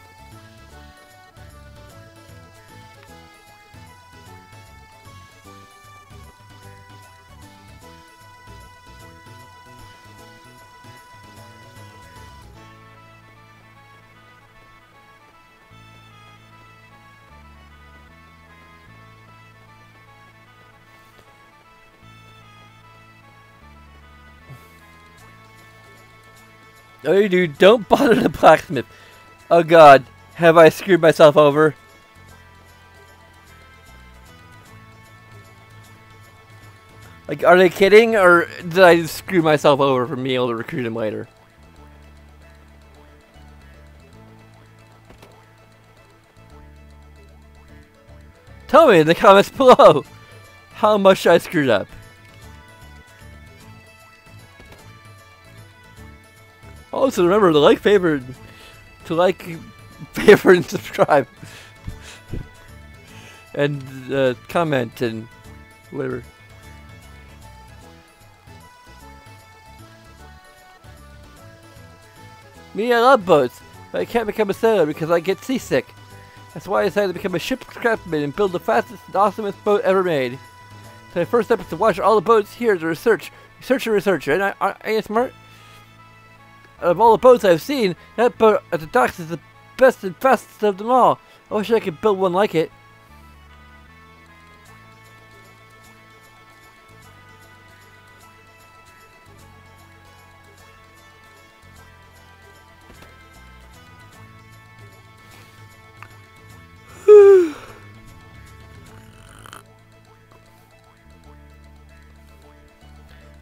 Oh, you dude, don't bother the blacksmith. Oh god, have I screwed myself over? Like, are they kidding, or did I just screw myself over from being able to recruit him later? Tell me in the comments below how much I screwed up. Also remember to like, favorite, and subscribe, and comment and whatever. Me, I love boats, but I can't become a sailor because I get seasick. That's why I decided to become a ship craftsman and build the fastest and awesomest boat ever made. So my first step is to watch all the boats here to research and research. And I ain't smart. Out of all the boats I've seen, that boat at the docks is the best and fastest of them all. I wish I could build one like it.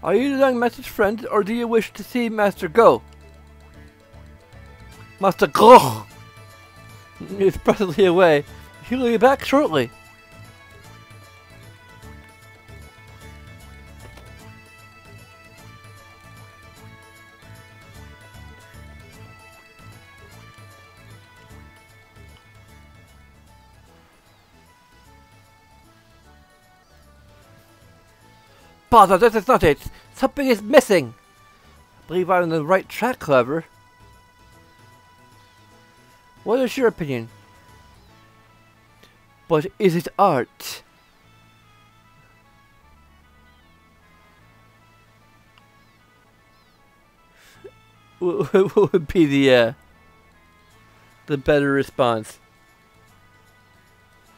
Are you the young master's friend, or do you wish to see Master go? Master go! He's presently away. He will be back shortly. Bother, this is not it. Something is missing. I believe I'm on the right track, however. What is your opinion? But is it art? What would be the better response?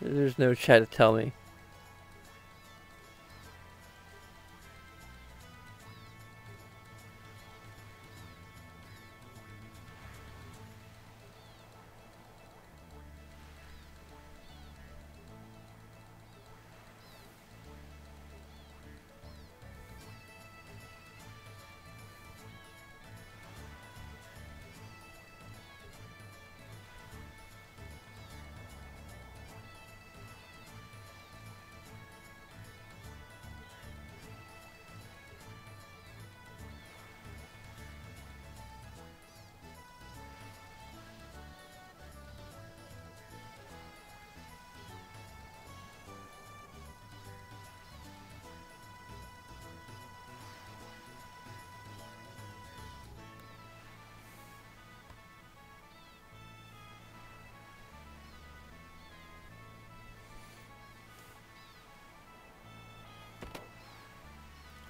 There's no chat to tell me.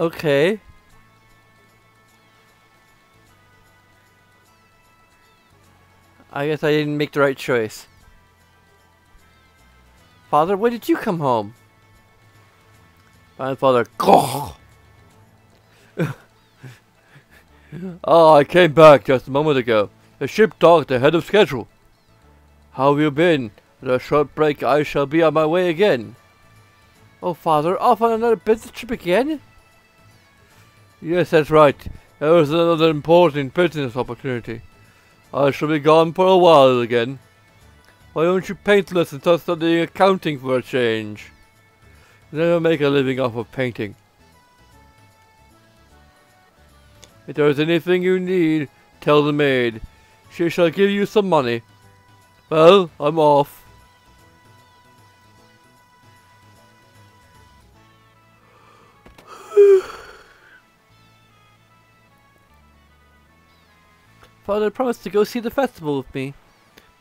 Okay. I guess I didn't make the right choice. Father, when did you come home? My father. Oh, I came back just a moment ago. The ship docked ahead of schedule. How have you been? With a short break, I shall be on my way again. Oh, Father, off on another business trip again? Yes, that's right. There was another important business opportunity. I shall be gone for a while again. Why don't you paint less and start studying accounting for a change? You never make a living off of painting. If there is anything you need, tell the maid. She shall give you some money. Well, I'm off. Father promised to go see the festival with me,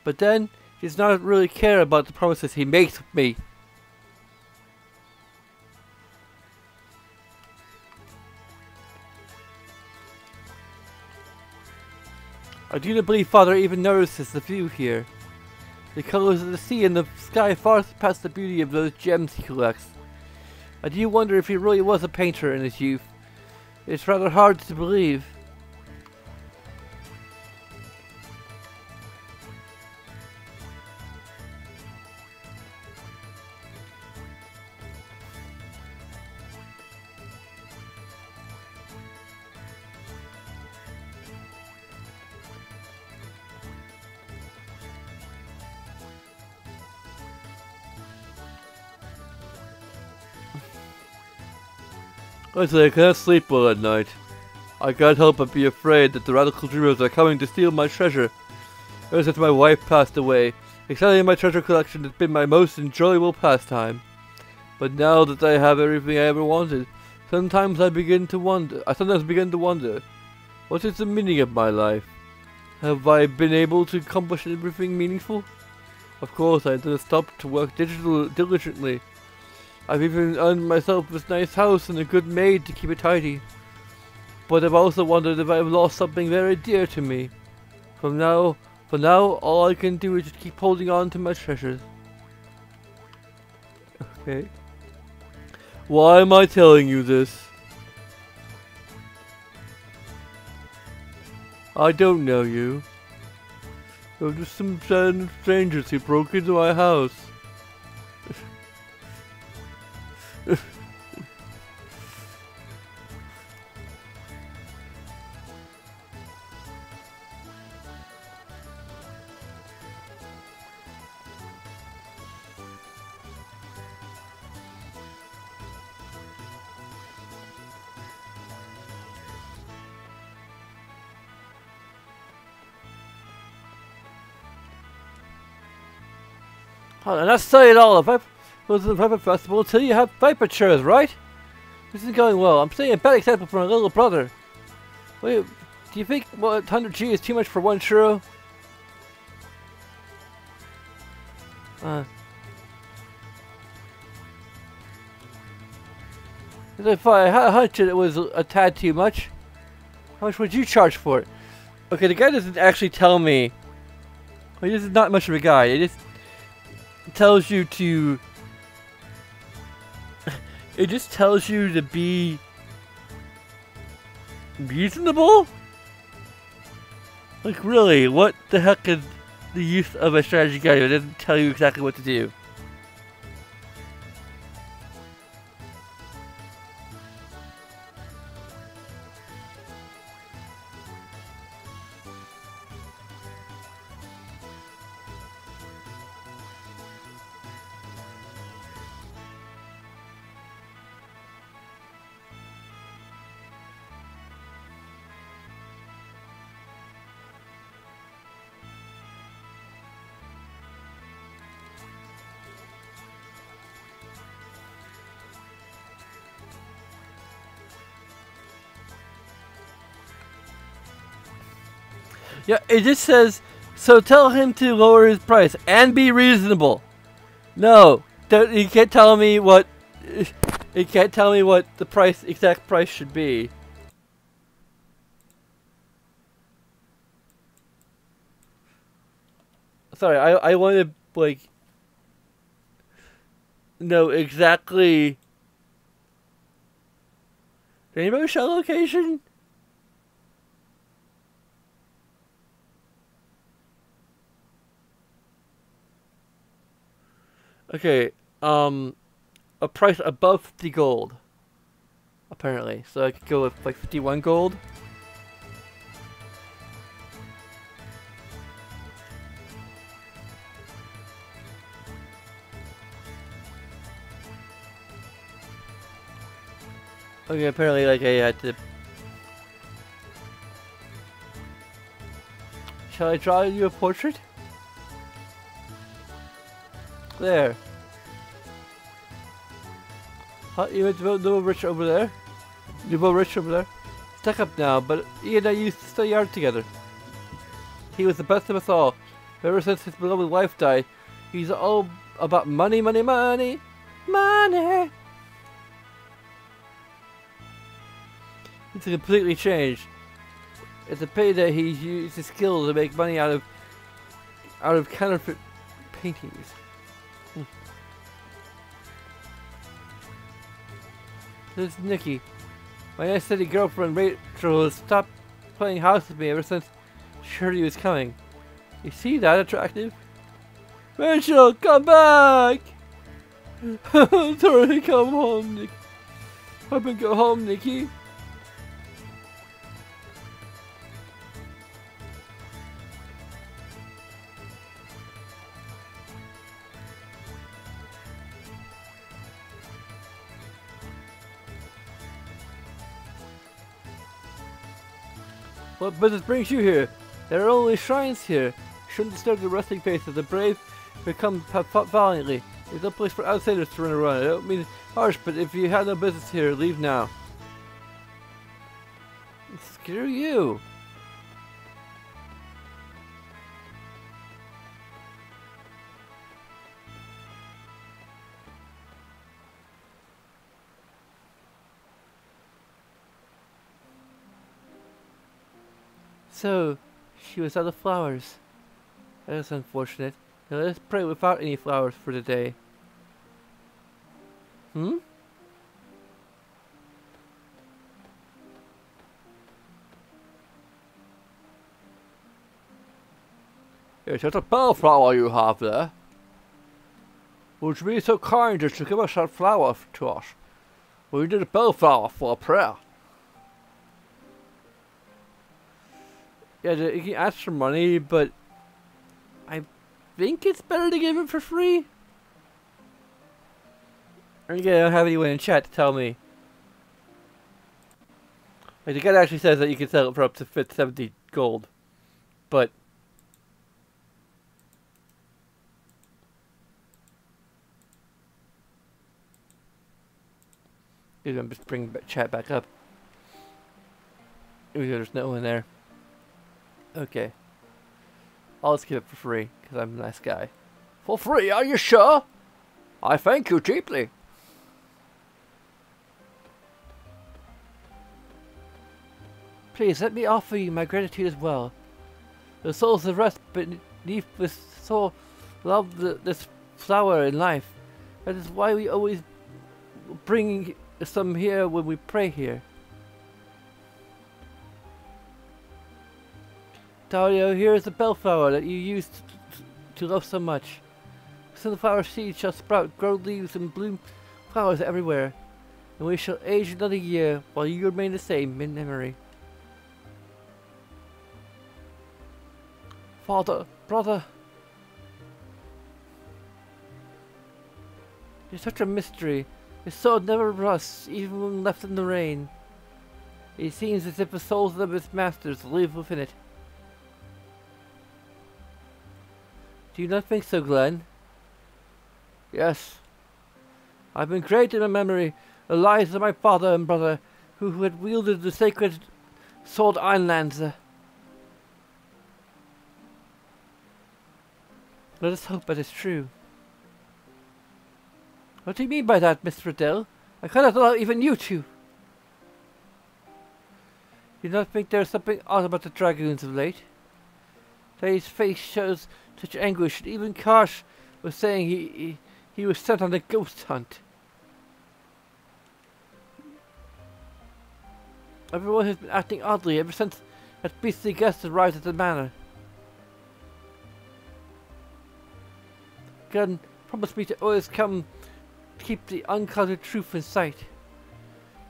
but then he does not really care about the promises he makes with me. I do not believe Father even notices the view here. The colors of the sea and the sky far surpass the beauty of those gems he collects. I do wonder if he really was a painter in his youth. It's rather hard to believe. I say I can't sleep well at night. I can't help but be afraid that the radical dreamers are coming to steal my treasure. Ever since my wife passed away, examining my treasure collection has been my most enjoyable pastime. But now that I have everything I ever wanted, sometimes I begin to wonder, what is the meaning of my life? Have I been able to accomplish everything meaningful? Of course, I didn't stop to work diligently. I've even earned myself this nice house and a good maid to keep it tidy. But I've also wondered if I've lost something very dear to me. For now, all I can do is just keep holding on to my treasures. Okay. Why am I telling you this? I don't know you. There were just some random strangers who broke into my house. And that's say it all. If I was the Viper Festival until you have Viper chairs, right? This isn't going well. I'm setting a bad example for my little brother. Wait, do you think 100G is too much for one churro? If I had a hunch that it was a tad too much, how much would you charge for it? Okay, the guy doesn't actually tell me. Well, this is not much of a guy. It just tells you to. It just tells you to be reasonable? Like, really, what the heck is the use of a strategy guide that doesn't tell you exactly what to do? Yeah, it just says, so tell him to lower his price and be reasonable. No, you can't tell me what. You can't tell me what the exact price should be. Sorry, I want to like know exactly. Rainbow Shell location. Okay, a price above 50 gold, apparently. So I could go with like 51 gold. Okay, apparently like I had to. Shall I draw you a portrait? There. You went to Nouveau Rich over there? Nouveau Rich over there? Stuck up now, but he and I used to study art together. He was the best of us all. Ever since his beloved wife died, he's all about money, money, money, money. It's completely changed. It's a pity that he used his skills to make money out of counterfeit paintings. This is Nikki. My nice city girlfriend Rachel has stopped playing house with me ever since she heard he was coming. You see that attractive? Rachel, come back! Sorry, come home, Nikki. Up and go home, Nikki. What business brings you here? There are only shrines here. You shouldn't disturb the resting place of the brave who have fought valiantly. There's no place for outsiders to run around. I don't mean harsh, but if you have no business here, leave now. Screw you. so, she was out of flowers. That is unfortunate. Now let us pray without any flowers for the day. Hmm? Yes, that's a bellflower you have there. Would you be so kind as to give us that flower to us? We need a bellflower for a prayer. Yeah, you can ask for money, but I think it's better to give it for free. And again, I don't have anyone in chat to tell me. Like, the guy actually says that you can sell it for up to 70 gold. But I'm just bringing chat back up. There's no one there. Okay. I'll just give it for free, because I'm a nice guy. For free, are you sure? I thank you deeply. Please, let me offer you my gratitude as well. The souls that rest beneath this soul love this flower in life. That is why we always bring some here when we pray here. Dario, here is the bellflower that you used to love so much. Sunflower seeds shall sprout, grow leaves, and bloom flowers everywhere. And we shall age another year, while you remain the same in memory. Father, brother. You're such a mystery. Your soul never rusts, even when left in the rain. It seems as if the souls of its masters live within it. Do you not think so, Glenn? Yes. I've been great in my memory, the lives of my father and brother, who had wielded the sacred sword Einlanzer. Let us hope that is true. What do you mean by that, Miss Riddell? I cannot allow even you two. You do not think there is something odd about the dragoons of late? His face shows such anguish, and even Karsh was saying he was sent on a ghost hunt. Everyone has been acting oddly ever since that beastly guest arrived at the manor. God promised me to always come to keep the unclouded truth in sight.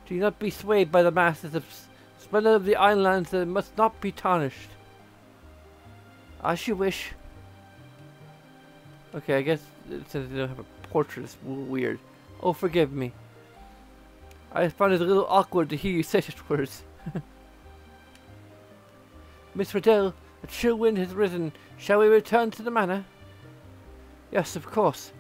Do not be swayed by the masses. The splendor of the islands that must not be tarnished. As you wish. Okay, I guess since they don't have a portrait, it's weird. Oh, forgive me. I found it a little awkward to hear you say such words. Miss Riddell, a chill wind has risen. Shall we return to the manor? Yes, of course.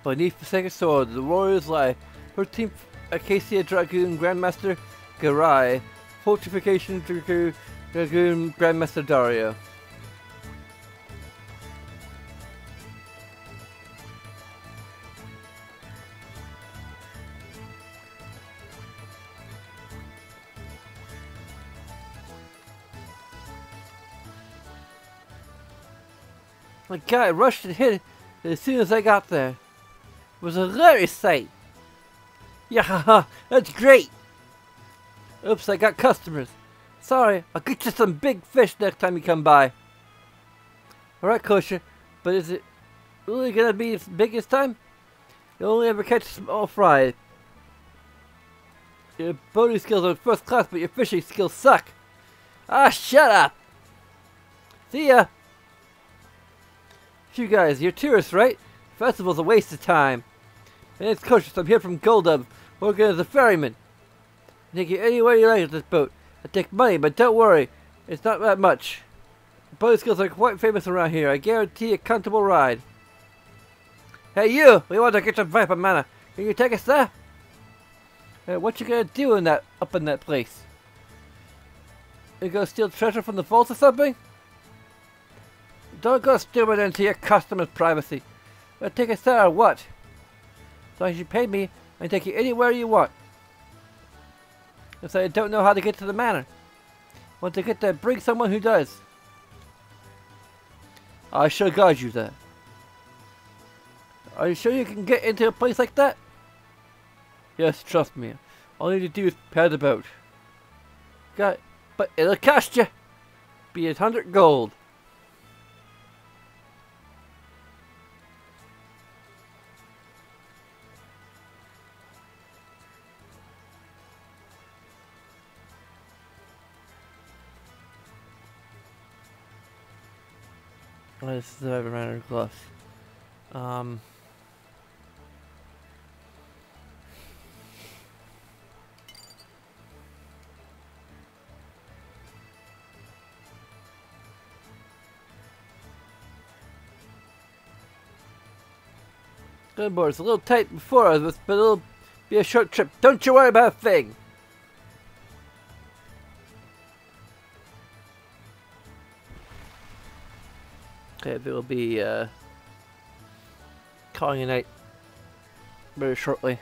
Beneath the sacred sword, the warriors lie. 13th Acacia Dragoon Grandmaster Garai. Fortification Dragoon Grandmaster Dario. My guy rushed and hit it as soon as I got there. It was a hilarious sight. Yeah, haha, that's great. Oops, I got customers. Sorry, I'll get you some big fish next time you come by. Alright, Kosher, but is it really gonna be as big as time? You only ever catch small fry. Your boating skills are first class, but your fishing skills suck. Ah, shut up. See ya. You guys, you're tourists, right? Festival's a waste of time. And it's Kosher, I'm here from Goldub, working as a ferryman. I take you anywhere you like with this boat. I take money, but don't worry, it's not that much. Bicycles are quite famous around here. I guarantee a comfortable ride. Hey you! We want to get some Viper Mana. Can you take us there? Hey, what you gonna do up in that place? You gonna steal treasure from the vault or something? Don't go stupid into your customers' privacy. Gonna take us there or what? As long as you pay me, I can take you anywhere you want. If I don't know how to get to the manor. Want to get there, bring someone who does. I shall guide you there. Are you sure you can get into a place like that? Yes, trust me. All you need to do is pair the boat. Got it. But it'll cost you. Be 100 gold. This is the Manor Gloves. Good boy, it's a little tight before us, but it'll be a short trip. Don't you worry about a thing. Okay, we'll be calling a night very shortly.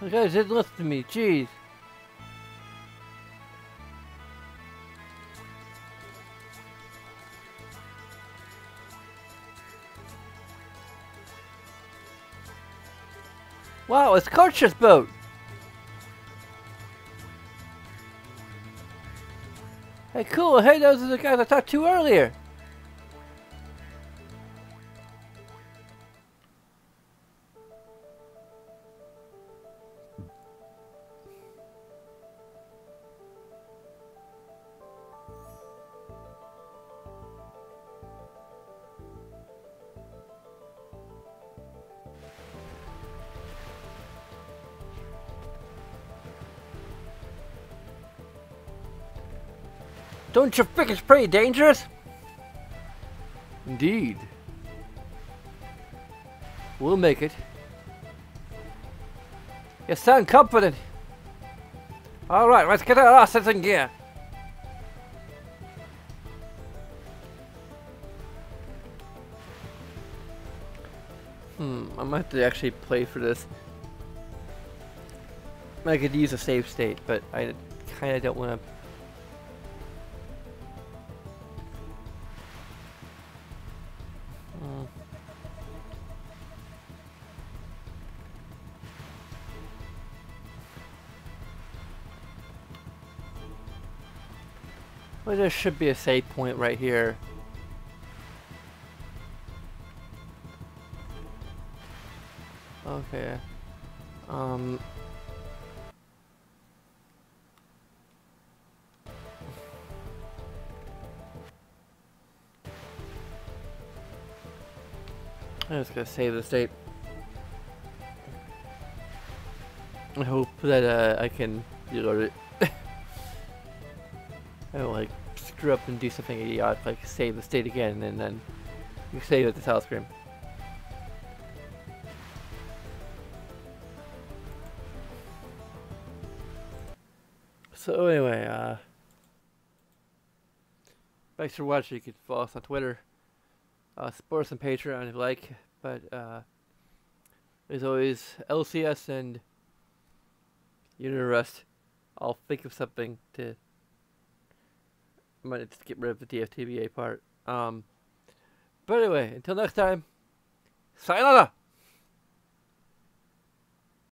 You guys didn't listen to me, jeez. Wow, it's Coach's boat! Hey, cool, hey, those are the guys I talked to earlier! Don't you think it's pretty dangerous? Indeed. We'll make it. You sound confident. Alright, let's get our asses in gear. I might have to actually play for this. I could use a save state, but I kinda don't want to. Well, there should be a save point right here. Okay. I'm just gonna save the state. I hope that I can reload it. I don't like screw up and do something idiotic like save the state again and then you save at the title screen. So anyway, thanks for watching. You can follow us on Twitter, support us on Patreon if you like, but as always, LCS and Unirust. I'll think of something to. I might just get rid of the DFTBA part. But anyway, until next time, sayonara!